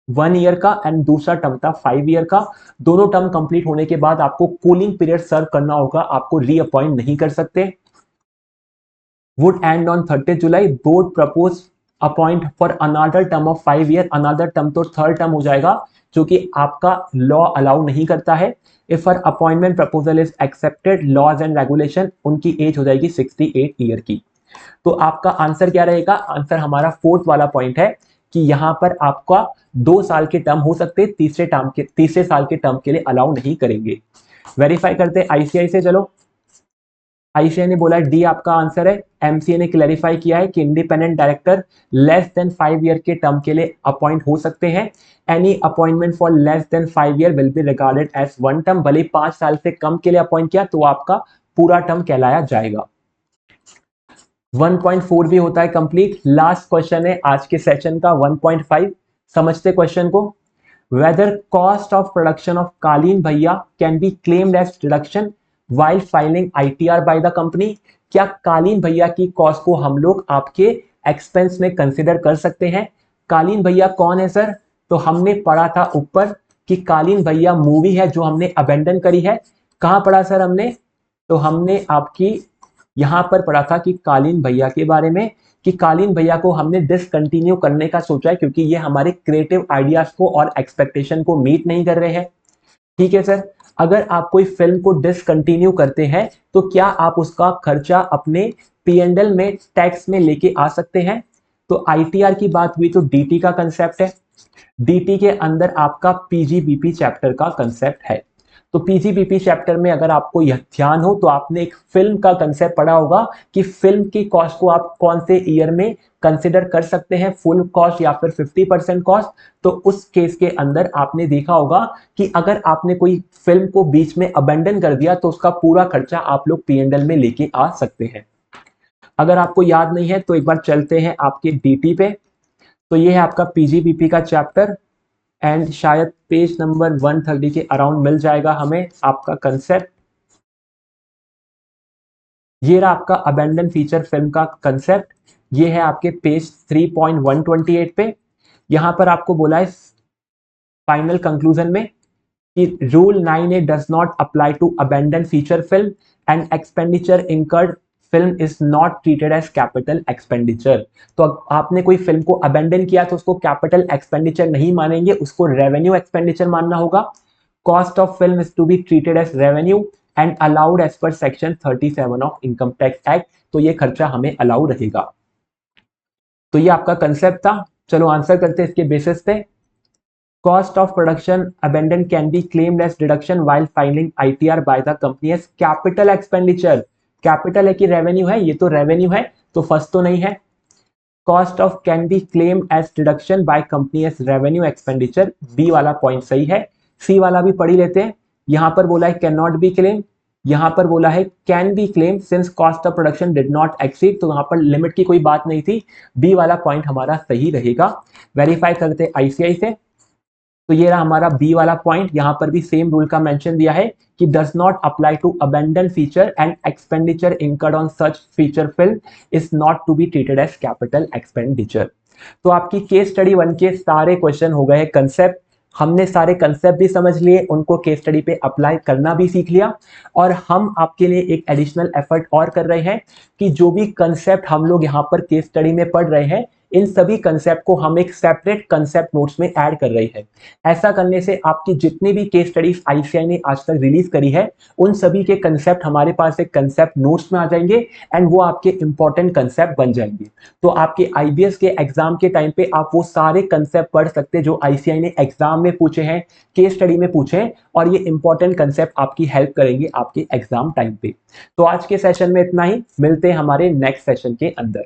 Speaker 1: 1 ईयर का एंड दूसरा टर्म था 5 ईयर का। दोनों टर्म कंप्लीट होने के बाद आपको कूलिंग पीरियड सर्व करना होगा, आपको रीअपॉइंट नहीं कर सकते। would end on 30 July. Board propose appoint for another term of 5 year. Another term तो थर्ड टर्म हो जाएगा जो कि आपका लॉ अलाउ नहीं करता है। If her appointment proposal is accepted laws and regulation, उनकी एज हो जाएगी 68 ईयर की। तो आपका आंसर क्या रहेगा? आंसर हमारा फोर्थ वाला पॉइंट है कि यहां पर आपका 2 साल के टर्म हो सकते, तीसरे साल के टर्म के लिए अलाउ नहीं करेंगे। वेरीफाई करते आईसीआई से। चलो, आईसीआई ने बोला डी आपका आंसर है। एमसीए ने क्लैरिफाई किया है कि independent director less than 5 year के टर्म के लिए अपॉइंट हो सकते हैं। Any appointment for less than 5 year will be regarded as 1 term. भले 5 साल से कम के लिए अपॉइंट किया तो आपका पूरा टर्म कहलाया जाएगा। 1.4 भी होता है कंप्लीट। लास्ट क्वेश्चन है आज के सेशन का 1.5। समझते क्वेश्चन को। Whether cost of production of Kaleen Bhaiya can be claimed as deduction while filing ITR by the company। क्या कालीन भैया की कॉस्ट को हम लोग आपके एक्सपेंस में कंसिडर कर सकते हैं? कालीन भैया कौन है सर? तो हमने पढ़ा था ऊपर कि कालीन भैया मूवी है जो हमने अबेंडन करी है। कहां पढ़ा सर हमने? तो हमने आपकी यहां पर पढ़ा था कि कालीन भैया के बारे में, कि कालीन भैया को हमने डिसकंटिन्यू करने का सोचा है क्योंकि ये हमारे क्रिएटिव आइडियाज को और एक्सपेक्टेशन को मीट नहीं कर रहे हैं। ठीक है सर। अगर आप कोई फिल्म को डिसकंटिन्यू करते हैं तो क्या आप उसका खर्चा अपने P&L में टैक्स में लेके आ सकते हैं? तो ITR की बात हुई तो DT का कंसेप्ट है। DT के अंदर आपका PGBP चैप्टर का कंसेप्ट है। तो PGBP चैप्टर में अगर आपको यह ध्यान हो तो आपने एक फिल्म का कंसेप्ट पढ़ा होगा कि फिल्म की कॉस्ट को आप कौन से ईयर में कंसिडर कर सकते हैं, फुल कॉस्ट या फिर 50% कॉस्ट। तो उस केस के अंदर आपने देखा होगा कि अगर आपने कोई फिल्म को बीच में अबेंडन कर दिया तो उसका पूरा खर्चा आप लोग P&L में लेके आ सकते हैं। अगर आपको याद नहीं है तो एक बार चलते हैं आपके DT पे। तो ये है आपका PGBP का चैप्टर एंड शायद पेज नंबर 130 के अराउंड मिल जाएगा हमें आपका कंसेप्ट। ये रहा आपका अबेंडन फीचर फिल्म का कंसेप्ट। ये है आपके पेज 3.128 पे। यहां पर आपको बोला है फाइनल कंक्लूजन में कि rule 9A does not apply to abandon feature film and expenditure incurred film is not treated as capital expenditure. तो आपने कोई फिल्म को अबेंडन किया तो उसको कैपिटल एक्सपेंडिचर नहीं मानेंगे, उसको रेवेन्यू एक्सपेंडिचर मानना होगा। Cost of film is to be treated as revenue and allowed as per section 37 of income tax act. तो ये खर्चा हमें अलाउ रहेगा। तो ये आपका कंसेप्ट था। चलो आंसर करते हैं इसके बेसिस पे। Cost of production abandon can be claimed as deduction while filing ITR by the company as capital expenditure। Capital है कि रेवेन्यू है? ये तो रेवेन्यू है, तो फर्स्ट तो नहीं है। Cost of can be claimed as deduction by company as revenue expenditure, B वाला पॉइंट सही है। सी वाला भी पढ़ी लेते हैं। यहां पर बोला है कैन नॉट बी क्लेम, यहां पर बोला है can be claim since cost of production did not exceed, तो यहां पर लिमिट की कोई बात नहीं थी। बी वाला पॉइंट हमारा सही रहेगा। वेरीफाई करते आईसीआई से। तो ये रहा हमारा बी वाला पॉइंट। यहां पर भी सेम रूल का मेंशन दिया है कि does not apply to abandon feature and expenditure incurred on such feature film is not to be treated as capital expenditure. तो आपकी केस स्टडी 1 के सारे क्वेश्चन हो गए कंसेप्ट। हमने सारे कंसेप्ट भी समझ लिए, उनको केस स्टडी पे अप्लाई करना भी सीख लिया। और हम आपके लिए एक एडिशनल एफर्ट और कर रहे हैं कि जो भी कंसेप्ट हम लोग यहाँ पर केस स्टडी में पढ़ रहे हैं, इन सभी कंसेप्ट को हम एक सेपरेट कंसेप्ट नोट्स में ऐड कर रहे हैं। ऐसा करने से आपकी जितनी भी केस स्टडीज आईसीएआई ने आज तक रिलीज करी है, उन सभी के कंसेप्ट हमारे पास एक कंसेप्ट नोट्स में आ जाएंगे एंड वो आपके इंपॉर्टेंट कंसेप्ट बन जाएंगे। तो आपके आईबीएस के एग्जाम के टाइम पे आप वो सारे कंसेप्ट पढ़ सकते हैं जो आईसीएआई ने एग्जाम में पूछे हैं, केस स्टडी में पूछे हैं, और ये इंपॉर्टेंट कंसेप्ट आपकी हेल्प करेंगे आपके एग्जाम टाइम पे। तो आज के सेशन में इतना ही, मिलते हैं हमारे नेक्स्ट सेशन के अंदर।